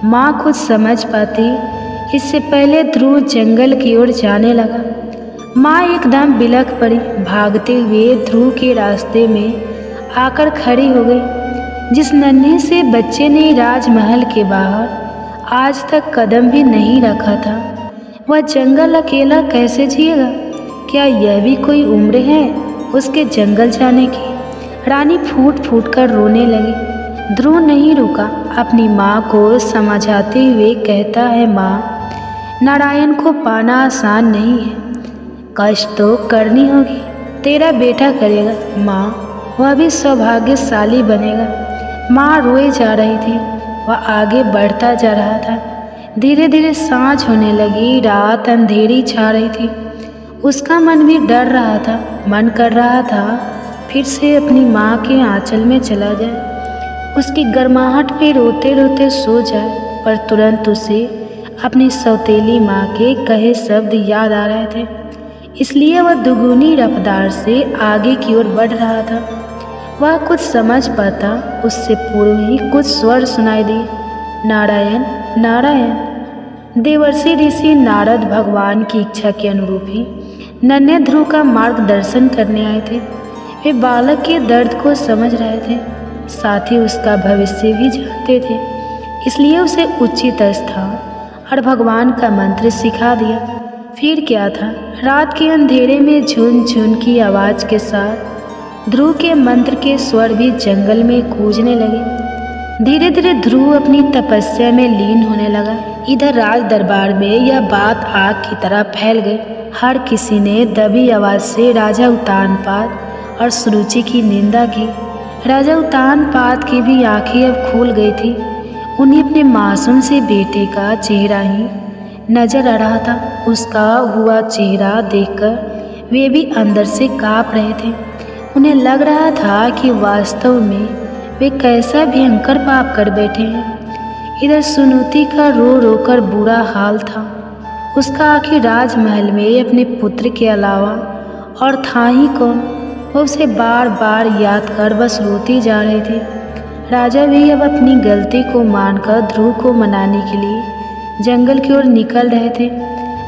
माँ कुछ समझ पाती इससे पहले ध्रुव जंगल की ओर जाने लगा। माँ एकदम बिलख पड़ी, भागते हुए ध्रुव के रास्ते में आकर खड़ी हो गई। जिस नन्हे से बच्चे ने राजमहल के बाहर आज तक कदम भी नहीं रखा था, वह जंगल अकेला कैसे जिएगा? क्या यह भी कोई उम्र है उसके जंगल जाने की? रानी फूट फूट कर रोने लगी। ध्रुव नहीं रुका, अपनी माँ को समझाते हुए कहता है, माँ, नारायण को पाना आसान नहीं है, कष्ट तो करनी होगी, तेरा बेटा करेगा। माँ, वह भी सौभाग्यशाली बनेगा। माँ रोए जा रही थी, वह आगे बढ़ता जा रहा था। धीरे धीरे सांझ होने लगी, रात अंधेरी छा रही थी। उसका मन भी डर रहा था, मन कर रहा था फिर से अपनी माँ के आंचल में चला जाए, उसकी गर्माहट पे रोते रोते सो जाए। पर तुरंत उसे अपनी सौतेली माँ के कहे शब्द याद आ रहे थे, इसलिए वह दुगुनी रफ्तार से आगे की ओर बढ़ रहा था। वह कुछ समझ पाता उससे पूर्व ही कुछ स्वर सुनाई दिए, नारायण नारायण। देवर्षि ऋषि नारद भगवान की इच्छा के अनुरूप ही नन्हे ध्रुव का मार्गदर्शन करने आए थे। वे बालक के दर्द को समझ रहे थे, साथ ही उसका भविष्य भी जानते थे, इसलिए उसे उचित स्थान और भगवान का मंत्र सिखा दिया। फिर क्या था, रात के अंधेरे में झुन झुन की आवाज़ के साथ ध्रुव के मंत्र के स्वर भी जंगल में गूंजने लगे। धीरे धीरे ध्रुव अपनी तपस्या में लीन होने लगा। इधर राज दरबार में यह बात आग की तरह फैल गई। हर किसी ने दबी आवाज़ से राजा उत्तानपाद और सुरुचि की निंदा की। राजा उत्तानपाद की भी आंखें अब खुल गई थी। उन्हें अपने मासूम से बेटे का चेहरा ही नजर आ रहा था। उसका हुआ चेहरा देखकर वे भी अंदर से काँप रहे थे। उन्हें लग रहा था कि वास्तव में वे कैसा भयंकर पाप कर बैठे हैं। इधर सुनुति का रो रो कर बुरा हाल था। उसका आखिर राजमहल में अपने पुत्र के अलावा और था ही कौन। वह उसे बार बार याद कर बस रोती जा रहे थे। राजा भी अब अपनी गलती को मानकर ध्रुव को मनाने के लिए जंगल की ओर निकल रहे थे,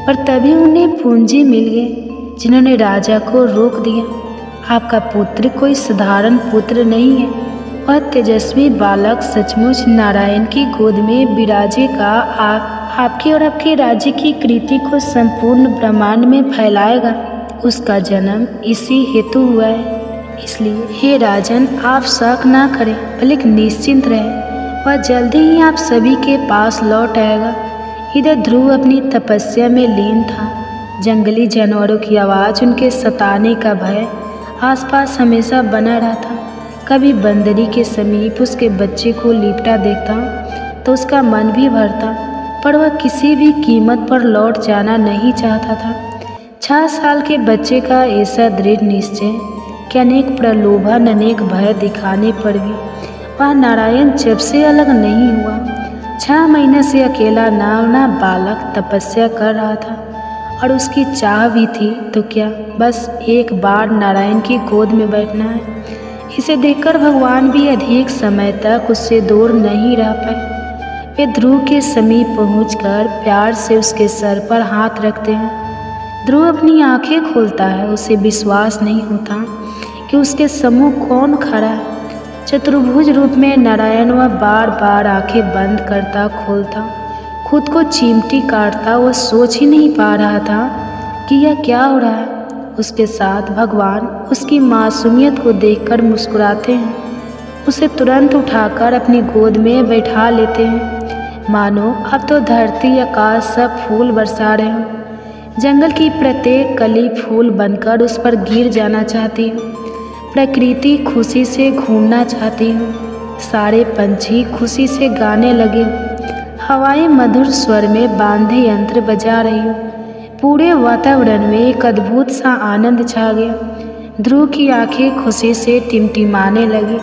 पर तभी उन्हें पूंजी मिल गए जिन्होंने राजा को रोक दिया। आपका पुत्र कोई साधारण पुत्र नहीं है, वह तेजस्वी बालक सचमुच नारायण की गोद में विराजेगा। आपके और आपके राज्य की कृति को संपूर्ण ब्रह्मांड में फैलाएगा। उसका जन्म इसी हेतु हुआ है, इसलिए हे राजन, आप शक ना करें, बल्कि निश्चिंत रहें, वह जल्दी ही आप सभी के पास लौट आएगा। इधर ध्रुव अपनी तपस्या में लीन था। जंगली जानवरों की आवाज़, उनके सताने का भय आसपास हमेशा बना रहता। कभी बंदरी के समीप उसके बच्चे को लिपटा देखता तो उसका मन भी भरता, पर वह किसी भी कीमत पर लौट जाना नहीं चाहता था। 6 साल के बच्चे का ऐसा दृढ़ निश्चय कि अनेक प्रलोभन, अनेक भय दिखाने पर भी वह नारायण जब से अलग नहीं हुआ। 6 महीने से अकेला ना बालक तपस्या कर रहा था और उसकी चाह भी थी तो क्या, बस एक बार नारायण की गोद में बैठना है। इसे देखकर भगवान भी अधिक समय तक उससे दूर नहीं रह पाए। वे ध्रुव के समीप पहुंचकर प्यार से उसके सर पर हाथ रखते हैं। ध्रुव अपनी आंखें खोलता है, उसे विश्वास नहीं होता कि उसके सम्मुख कौन खड़ा है। चतुर्भुज रूप में नारायण वह बार बार आंखें बंद करता खोलता, खुद को चिमटी काटता। वह सोच ही नहीं पा रहा था कि यह क्या हो रहा है। उसके साथ भगवान उसकी मासूमियत को देखकर मुस्कुराते हैं, उसे तुरंत उठाकर अपनी गोद में बैठा लेते हैं, मानो अब तो धरती आकाश सब फूल बरसा रहे हों। जंगल की प्रत्येक कली फूल बनकर उस पर गिर जाना चाहती हूँ। प्रकृति खुशी से घूमना चाहती हूँ, सारे पंछी खुशी से गाने लगे, हवाएं मधुर स्वर में बांधे यंत्र बजा रही हूँ। पूरे वातावरण में एक अद्भुत सा आनंद छा गया। ध्रुव की आंखें खुशी से टिमटिमाने लगी।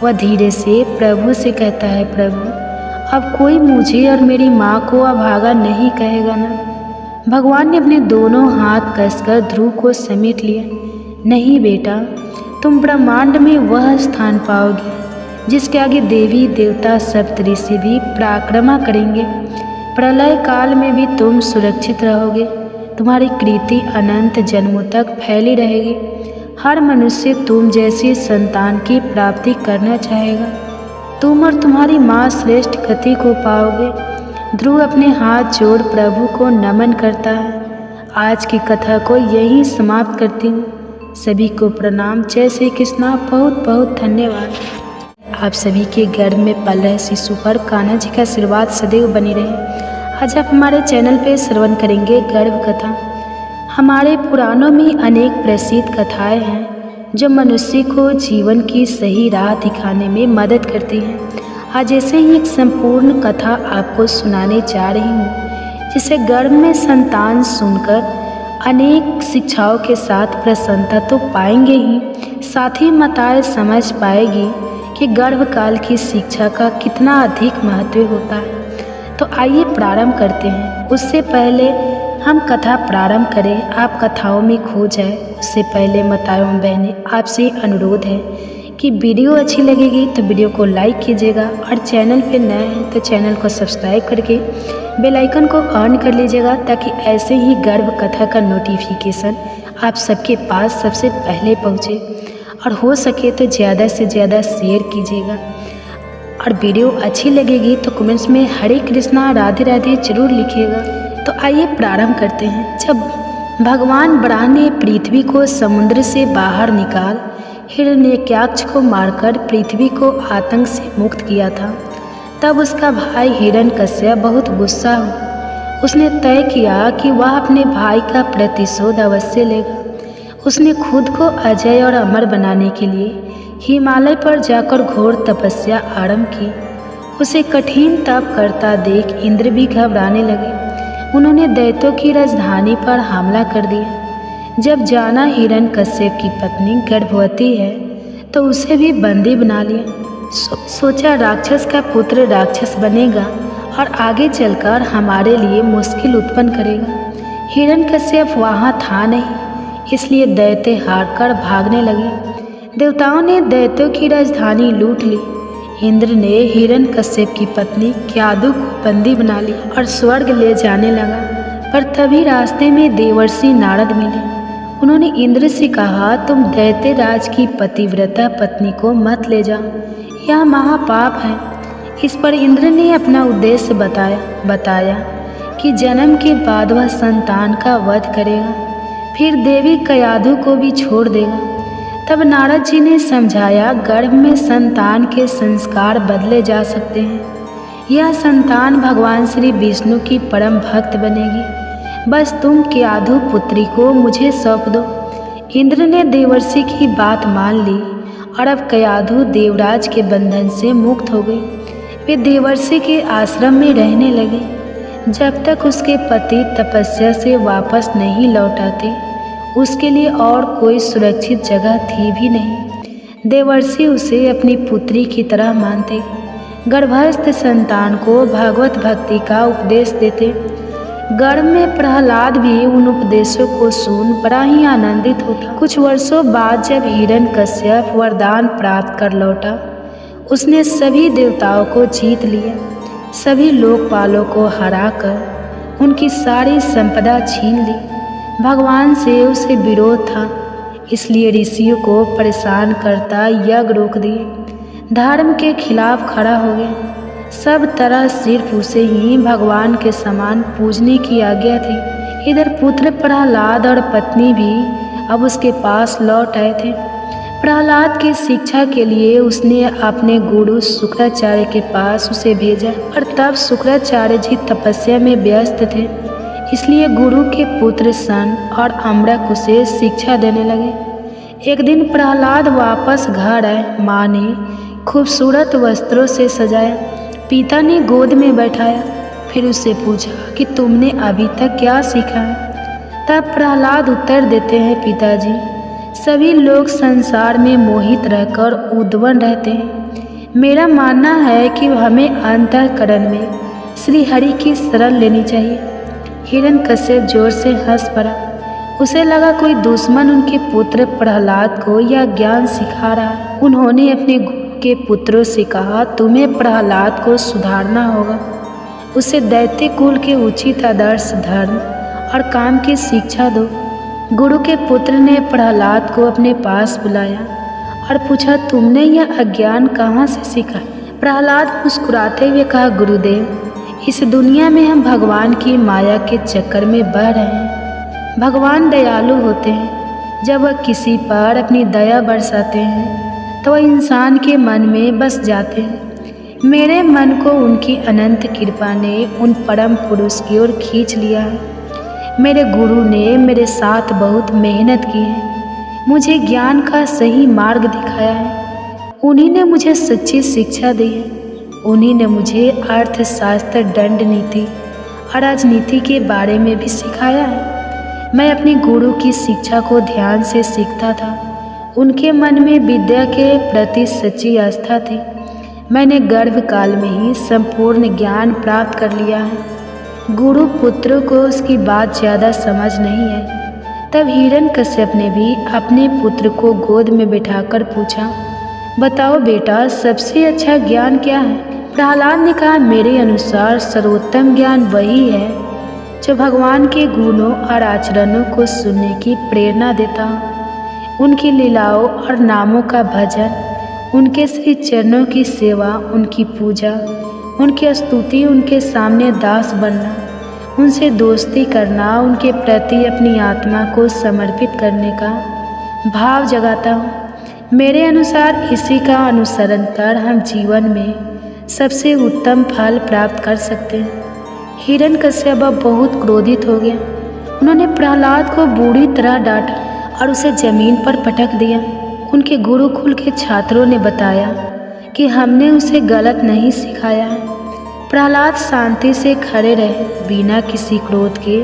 वह धीरे से प्रभु से कहता है, प्रभु अब कोई मुझे और मेरी माँ को अभागा नहीं कहेगा ना। भगवान ने अपने दोनों हाथ कसकर ध्रुव को समेट लिया। नहीं बेटा, तुम ब्रह्मांड में वह स्थान पाओगे जिसके आगे देवी देवता सप्तऋषि भी पराक्रमा करेंगे। प्रलय काल में भी तुम सुरक्षित रहोगे। तुम्हारी कीर्ति अनंत जन्मों तक फैली रहेगी। हर मनुष्य तुम जैसी संतान की प्राप्ति करना चाहेगा। तुम और तुम्हारी माँ श्रेष्ठ गति को पाओगे। ध्रुव अपने हाथ जोड़ प्रभु को नमन करता है। आज की कथा को यहीं समाप्त करती हूँ। सभी को प्रणाम। जय श्री कृष्णा। बहुत बहुत धन्यवाद। आप सभी के गर्भ में पल रहे शिशु पर कान्हा जी का आशीर्वाद सदैव बनी रहे। आज आप हमारे चैनल पे श्रवण करेंगे गर्भ कथा। हमारे पुराणों में अनेक प्रसिद्ध कथाएं हैं जो मनुष्य को जीवन की सही राह दिखाने में मदद करती हैं। आज ऐसे ही एक संपूर्ण कथा आपको सुनाने जा रही हूँ जिसे गर्भ में संतान सुनकर अनेक शिक्षाओं के साथ प्रसन्नता तो पाएंगे ही, साथ ही माताएं समझ पाएगी कि गर्भकाल की शिक्षा का कितना अधिक महत्व होता है। तो आइए प्रारंभ करते हैं। उससे पहले हम कथा प्रारंभ करें, आप कथाओं में खो जाए उससे पहले माताएं एवं बहनें आपसे अनुरोध है कि वीडियो अच्छी लगेगी तो वीडियो को लाइक कीजिएगा और चैनल पे नए हैं तो चैनल को सब्सक्राइब करके बेल आइकन को ऑन कर लीजिएगा ताकि ऐसे ही गर्भ कथा का नोटिफिकेशन आप सबके पास सबसे पहले पहुँचे। और हो सके तो ज़्यादा से ज़्यादा शेयर कीजिएगा। और वीडियो अच्छी लगेगी तो कमेंट्स में हरे कृष्णा राधे राधे जरूर लिखिएगा। तो आइए प्रारंभ करते हैं। जब भगवान ब्रह्मा ने पृथ्वी को समुद्र से बाहर निकाल हिरण्यकश्यप को मारकर पृथ्वी को आतंक से मुक्त किया था, तब उसका भाई हिरण्यकश्यप बहुत गुस्सा हुआ। उसने तय किया कि वह अपने भाई का प्रतिशोध अवश्य लेगा। उसने खुद को अजय और अमर बनाने के लिए हिमालय पर जाकर घोर तपस्या आरंभ की। उसे कठिन तप करता देख इंद्र भी घबराने लगे। उन्होंने दैत्यों की राजधानी पर हमला कर दिया। जब जाना हिरण्यकश्यप की पत्नी गर्भवती है तो उसे भी बंदी बना लिया। सोचा राक्षस का पुत्र राक्षस बनेगा और आगे चलकर हमारे लिए मुश्किल उत्पन्न करेगा। हिरण्यकश्यप वहाँ था नहीं, इसलिए दैत्य हारकर भागने लगे। देवताओं ने दैत्यों की राजधानी लूट ली। इंद्र ने हिरण्यकश्यप की पत्नी क्यादु को बंदी बना ली और स्वर्ग ले जाने लगा। पर तभी रास्ते में देवर्षि नारद मिले। उन्होंने इंद्र से कहा, तुम दैत्य राज की पतिव्रता पत्नी को मत ले जाओ, यह महापाप है। इस पर इंद्र ने अपना उद्देश्य बताया कि जन्म के बाद वह संतान का वध करेगा, फिर देवी क्यादु को भी छोड़ देगा। तब नारद जी ने समझाया, गर्भ में संतान के संस्कार बदले जा सकते हैं। यह संतान भगवान श्री विष्णु की परम भक्त बनेगी। बस तुम क्यादु पुत्री को मुझे सौंप दो। इंद्र ने देवर्षि की बात मान ली और अब क्यादु देवराज के बंधन से मुक्त हो गई। वे देवर्षि के आश्रम में रहने लगे जब तक उसके पति तपस्या से वापस नहीं लौट आते। उसके लिए और कोई सुरक्षित जगह थी भी नहीं। देवर्षि उसे अपनी पुत्री की तरह मानते। गर्भस्थ संतान को भगवत भक्ति का उपदेश देते। गर्भ में प्रहलाद भी उन उपदेशों को सुन बड़ा ही आनंदित होता। कुछ वर्षों बाद जब हिरण्यकश्यप वरदान प्राप्त कर लौटा, उसने सभी देवताओं को जीत लिया। सभी लोकपालों को हराकर उनकी सारी संपदा छीन ली। भगवान से उसे विरोध था, इसलिए ऋषियों को परेशान करता यज्ञ रोक दिए। धर्म के खिलाफ खड़ा हो गया। सब तरह सिर्फ उसे ही भगवान के समान पूजने की आज्ञा थी। इधर पुत्र प्रहलाद और पत्नी भी अब उसके पास लौट आए थे। प्रहलाद की शिक्षा के लिए उसने अपने गुरु शुक्राचार्य के पास उसे भेजा, और तब शुक्राचार्य जी तपस्या में व्यस्त थे, इसलिए गुरु के पुत्र सन और अम्रक उसे शिक्षा देने लगे। एक दिन प्रहलाद वापस घर आए। माँ ने खूबसूरत वस्त्रों से सजाया, पिता ने गोद में बैठाया, फिर उससे पूछा कि तुमने अभी तक क्या सीखा है। तब प्रहलाद उत्तर देते हैं, पिताजी, सभी लोग संसार में मोहित रहकर उद्वन रहते हैं। मेरा मानना है कि हमें अंतःकरण में श्री हरि की शरण लेनी चाहिए। हिरण्यकश्यप जोर से हंस पड़ा। उसे लगा कोई दुश्मन उनके पुत्र प्रहलाद को यह ज्ञान सिखा रहा है। उन्होंने अपने गुरु के पुत्रों से कहा, तुम्हें प्रहलाद को सुधारना होगा, उसे दैत्य कुल के उचित आदर्श, धर्म और काम की शिक्षा दो। गुरु के पुत्र ने प्रहलाद को अपने पास बुलाया और पूछा, तुमने यह अज्ञान कहाँ से सीखा? प्रहलाद मुस्कुराते हुए कहा, गुरुदेव, इस दुनिया में हम भगवान की माया के चक्कर में बह रहे हैं। भगवान दयालु होते हैं। जब वह किसी पर अपनी दया बरसाते हैं तो वह इंसान के मन में बस जाते हैं। मेरे मन को उनकी अनंत कृपा ने उन परम पुरुष की ओर खींच लिया है। मेरे गुरु ने मेरे साथ बहुत मेहनत की है, मुझे ज्ञान का सही मार्ग दिखाया है। उन्हीं ने मुझे सच्ची शिक्षा दी है। उन्हीं ने मुझे अर्थशास्त्र, दंड नीति और राजनीति के बारे में भी सिखाया है। मैं अपने गुरु की शिक्षा को ध्यान से सीखता था। उनके मन में विद्या के प्रति सच्ची आस्था थी। मैंने गर्भकाल में ही संपूर्ण ज्ञान प्राप्त कर लिया है। गुरु पुत्र को उसकी बात ज़्यादा समझ नहीं है। तब हिरण्यकश्यप ने भी अपने पुत्र को गोद में बिठाकर पूछा, बताओ बेटा, सबसे अच्छा ज्ञान क्या है? प्रहलाद ने कहा, मेरे अनुसार सर्वोत्तम ज्ञान वही है जो भगवान के गुणों और आचरणों को सुनने की प्रेरणा देता हो। उनकी लीलाओं और नामों का भजन, उनके श्री चरणों की सेवा, उनकी पूजा, उनकी स्तुति, उनके सामने दास बनना, उनसे दोस्ती करना, उनके प्रति अपनी आत्मा को समर्पित करने का भाव जगाता हूँ। मेरे अनुसार इसी का अनुसरण कर हम जीवन में सबसे उत्तम फल प्राप्त कर सकते हैं। हिरण्यकश्यप बहुत क्रोधित हो गया। उन्होंने प्रहलाद को बुरी तरह डांटा और उसे जमीन पर पटक दिया। उनके गुरुकुल के छात्रों ने बताया कि हमने उसे गलत नहीं सिखाया है। प्रहलाद शांति से खड़े रहे, बिना किसी क्रोध के।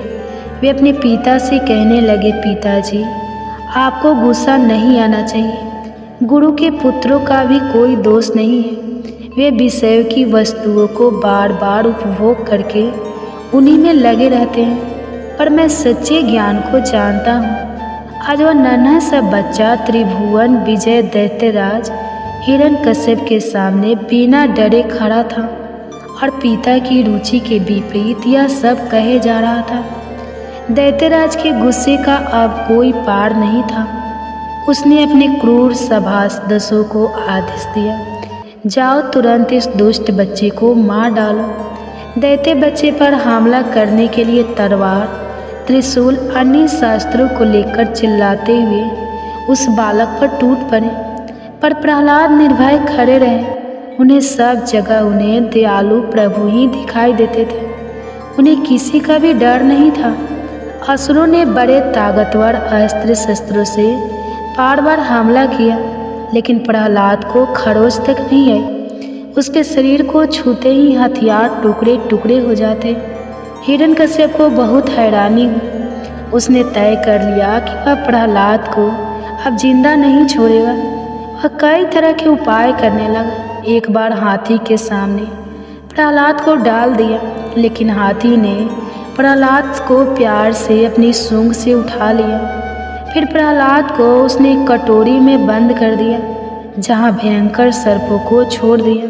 वे अपने पिता से कहने लगे, पिताजी, आपको गुस्सा नहीं आना चाहिए। गुरु के पुत्रों का भी कोई दोष नहीं है। वे विषयों की वस्तुओं को बार बार उपभोग करके उन्हीं में लगे रहते हैं, पर मैं सच्चे ज्ञान को जानता हूँ। आज वह नन्हा सा बच्चा त्रिभुवन विजय दैत्यराज हिरण्यकश्यप के सामने बिना डरे खड़ा था और पिता की रुचि के विपरीत यह सब कहे जा रहा था। दैत्यराज के गुस्से का अब कोई पार नहीं था। उसने अपने क्रूर सभासदों को आदेश दिया, जाओ तुरंत इस दुष्ट बच्चे को मार डालो। दैत्य बच्चे पर हमला करने के लिए तलवार, त्रिशूल, अन्य शास्त्रों को लेकर चिल्लाते हुए उस बालक पर टूट पड़े, पर प्रहलाद निर्भय खड़े रहे। उन्हें सब जगह उन्हें दयालु प्रभु ही दिखाई देते थे। उन्हें किसी का भी डर नहीं था। असुरों ने बड़े ताकतवर अस्त्र शस्त्रों से बार बार हमला किया, लेकिन प्रहलाद को खरोच तक नहीं आई। उसके शरीर को छूते ही हथियार टुकड़े टुकड़े हो जाते। हिरण्यकश्यप को बहुत हैरानी हुई। उसने तय कर लिया कि वह प्रहलाद को अब जिंदा नहीं छोड़ेगा। वह कई तरह के उपाय करने लगा। एक बार हाथी के सामने प्रहलाद को डाल दिया, लेकिन हाथी ने प्रहलाद को प्यार से अपनी सूंड से उठा लिया। फिर प्रहलाद को उसने एक कटोरी में बंद कर दिया, जहाँ भयंकर सर्पों को छोड़ दिया।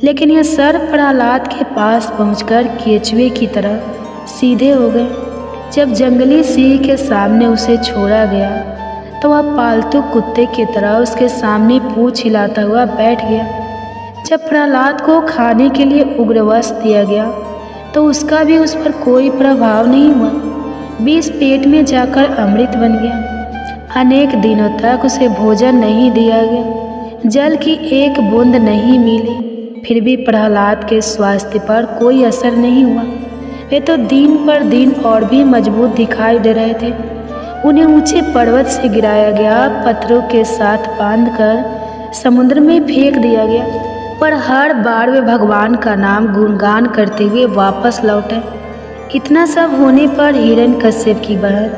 लेकिन यह सर्प प्रहलाद के पास पहुंचकर केचुए की तरह सीधे हो गए। जब जंगली सिंह के सामने उसे छोड़ा गया तो वह पालतू कुत्ते की तरह उसके सामने पूंछ हिलाता हुआ बैठ गया। जब प्रहलाद को खाने के लिए उग्रवस्त्र दिया गया तो उसका भी उस पर कोई प्रभाव नहीं हुआ। विष पेट में जाकर अमृत बन गया। अनेक दिनों तक उसे भोजन नहीं दिया गया, जल की एक बूंद नहीं मिली। फिर भी प्रहलाद के स्वास्थ्य पर कोई असर नहीं हुआ। वे तो दिन पर दिन और भी मजबूत दिखाई दे रहे थे। उन्हें ऊंचे पर्वत से गिराया गया, पत्थरों के साथ बांधकर समुद्र में फेंक दिया गया, पर हर बार वे भगवान का नाम गुणगान करते हुए वापस लौटे। इतना सब होने पर हिरण्यकश्यप की बहन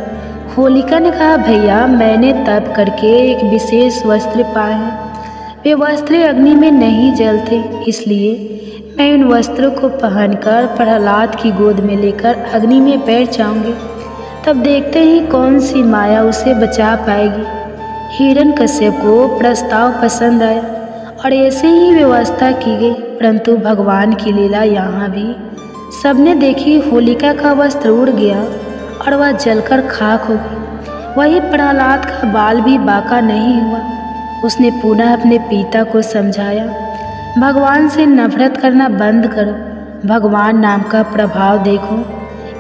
होलिका ने कहा, भैया, मैंने तप करके एक विशेष वस्त्र पाए हैं। वे वस्त्र अग्नि में नहीं जलते, इसलिए मैं उन वस्त्रों को पहनकर प्रहलाद की गोद में लेकर अग्नि में बैठ जाऊंगी। तब देखते ही कौन सी माया उसे बचा पाएगी। हिरण्यकश्यप को प्रस्ताव पसंद आया और ऐसे ही व्यवस्था की गई, परंतु भगवान की लीला यहाँ भी। सबने देखी, होलिका का वस्त्र उड़ गया और वह जलकर खाक हो गई। वही प्रहलाद का बाल भी बाका नहीं हुआ। उसने पुनः अपने पिता को समझाया, भगवान से नफरत करना बंद करो, भगवान नाम का प्रभाव देखो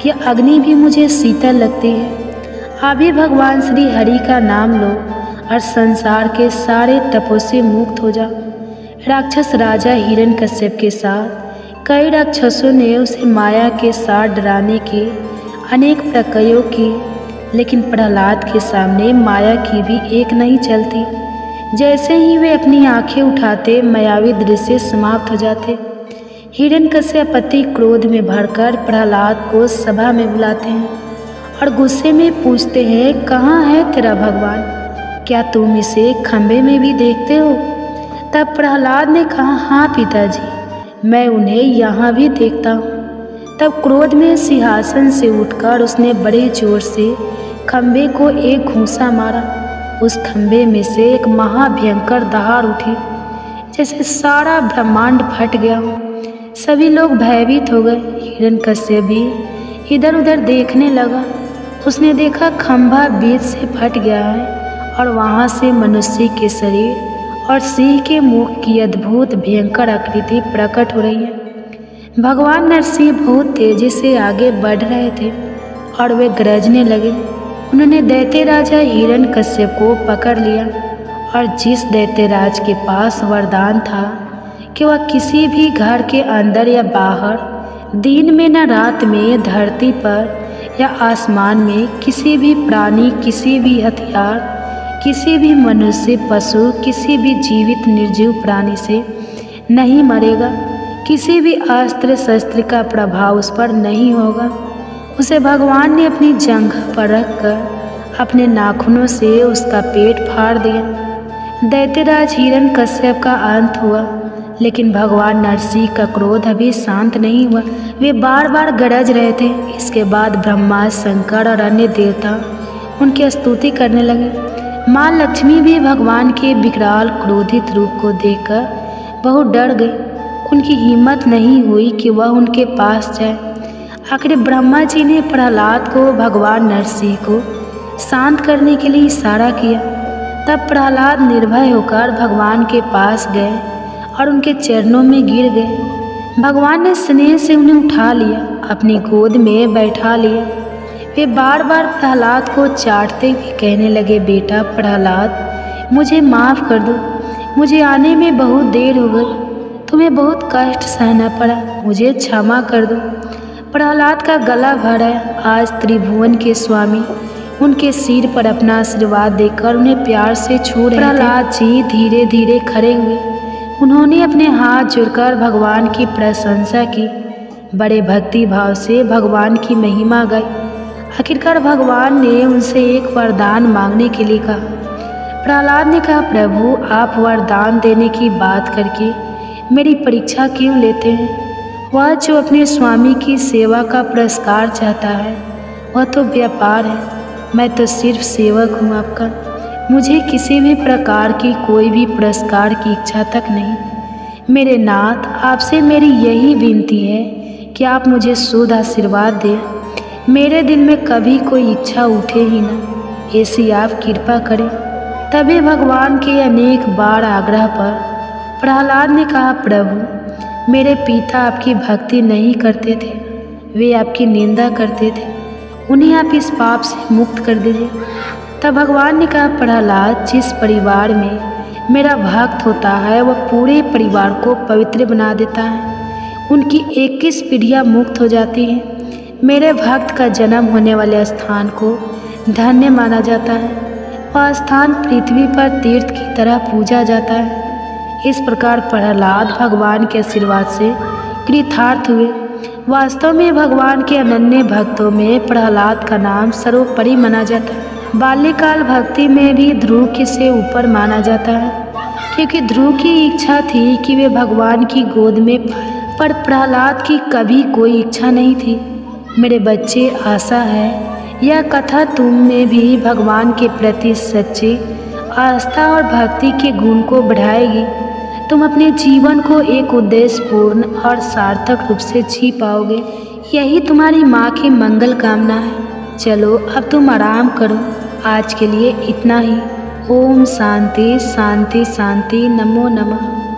कि अग्नि भी मुझे शीतल लगती है। अभी भगवान श्री हरि का नाम लो और संसार के सारे तपों से मुक्त हो जाओ। राक्षस राजा हिरण्यकश्यप के साथ कई राक्षसों ने उसे माया के साथ डराने के अनेक प्रयोग किए, लेकिन प्रहलाद के सामने माया की भी एक नहीं चलती। जैसे ही वे अपनी आंखें उठाते, मायावी दृश्य समाप्त हो जाते। हिरण्यकश्यप अति क्रोध में भरकर प्रहलाद को सभा में बुलाते हैं और गुस्से में पूछते हैं, कहाँ है तेरा भगवान? क्या तुम इसे खंभे में भी देखते हो? तब प्रहलाद ने कहा, हाँ पिताजी, मैं उन्हें यहाँ भी देखता हूँ। तब क्रोध में सिंहासन से उठकर उसने बड़े जोर से खंभे को एक घूंसा मारा। उस खंभे में से एक महाभयंकर दहाड़ उठी, जैसे सारा ब्रह्मांड फट गया हो। सभी लोग भयभीत हो गए। हिरण्यकश्यप भी इधर उधर देखने लगा। उसने देखा खंभा बीच से फट गया है और वहाँ से मनुष्य के शरीर और सिंह के मुख की अद्भुत भयंकर आकृति प्रकट हो रही है। भगवान नरसिंह बहुत तेजी से आगे बढ़ रहे थे और वे गरजने लगे। उन्होंने दैत्य राजा हिरण्यकश्यप को पकड़ लिया और जिस दैत्यराज के पास वरदान था कि वह किसी भी घर के अंदर या बाहर, दिन में न रात में, धरती पर या आसमान में, किसी भी प्राणी, किसी भी हथियार, किसी भी मनुष्य, पशु, किसी भी जीवित निर्जीव प्राणी से नहीं मरेगा। किसी भी अस्त्र शस्त्र का प्रभाव उस पर नहीं होगा। उसे भगवान ने अपनी जंघ पर रखकर अपने नाखूनों से उसका पेट फाड़ दिया। दैत्यराज हिरण्यकश्यप का अंत हुआ, लेकिन भगवान नरसिंह का क्रोध अभी शांत नहीं हुआ। वे बार बार गरज रहे थे। इसके बाद ब्रह्मा, शंकर और अन्य देवता उनकी स्तुति करने लगे। माँ लक्ष्मी भी भगवान के विकराल क्रोधित रूप को देखकर बहुत डर गई। उनकी हिम्मत नहीं हुई कि वह उनके पास जाए। आखिर ब्रह्मा जी ने प्रहलाद को भगवान नरसिंह को शांत करने के लिए इशारा किया। तब प्रहलाद निर्भय होकर भगवान के पास गए और उनके चरणों में गिर गए। भगवान ने स्नेह से उन्हें उठा लिया, अपनी गोद में बैठा लिया। वे बार बार प्रहलाद को चाटते हुए कहने लगे, बेटा प्रहलाद, मुझे माफ़ कर दो, मुझे आने में बहुत देर हो गई, तुम्हें बहुत कष्ट सहना पड़ा, मुझे क्षमा कर दो। प्रहलाद का गला भरा। आज त्रिभुवन के स्वामी उनके सिर पर अपना आशीर्वाद देकर उन्हें प्यार से छू रहे थे। प्रहलाद जी धीरे धीरे खड़े हुए। उन्होंने अपने हाथ जोड़कर भगवान की प्रशंसा की, बड़े भक्ति भाव से भगवान की महिमा गाई। आखिरकार भगवान ने उनसे एक वरदान मांगने के लिए कहा। प्रहलाद ने कहा, प्रभु आप वरदान देने की बात करके मेरी परीक्षा क्यों लेते हैं? वह जो अपने स्वामी की सेवा का पुरस्कार चाहता है वह तो व्यापार है, मैं तो सिर्फ सेवक हूँ आपका। मुझे किसी भी प्रकार की कोई भी पुरस्कार की इच्छा तक नहीं। मेरे नाथ, आपसे मेरी यही विनती है कि आप मुझे शुद्ध आशीर्वाद दें। मेरे दिल में कभी कोई इच्छा उठे ही ना, ऐसी आप कृपा करें। तभी भगवान के अनेक बार आग्रह पर प्रहलाद ने कहा, प्रभु मेरे पिता आपकी भक्ति नहीं करते थे, वे आपकी निंदा करते थे, उन्हें आप इस पाप से मुक्त कर दीजिए। तब भगवान ने कहा, प्रहलाद, जिस परिवार में मेरा भक्त होता है वह पूरे परिवार को पवित्र बना देता है। उनकी 21 पीढ़ियाँ मुक्त हो जाती हैं। मेरे भक्त का जन्म होने वाले स्थान को धन्य माना जाता है। वह स्थान पृथ्वी पर तीर्थ की तरह पूजा जाता है। इस प्रकार प्रहलाद भगवान के आशीर्वाद से कृतार्थ हुए। वास्तव में भगवान के अनन्य भक्तों में प्रहलाद का नाम सर्वोपरि माना जाता है। बाल्यकाल भक्ति में भी ध्रुव से ऊपर माना जाता है, क्योंकि ध्रुव की इच्छा थी कि वे भगवान की गोद में, पर प्रहलाद की कभी कोई इच्छा नहीं थी। मेरे बच्चे, आशा है यह कथा तुम में भी भगवान के प्रति सच्ची आस्था और भक्ति के गुण को बढ़ाएगी। तुम अपने जीवन को एक उद्देश्यपूर्ण और सार्थक रूप से जी पाओगे। यही तुम्हारी माँ की मंगल कामना है। चलो अब तुम आराम करो, आज के लिए इतना ही। ओम शांति शांति शांति, नमो नमः।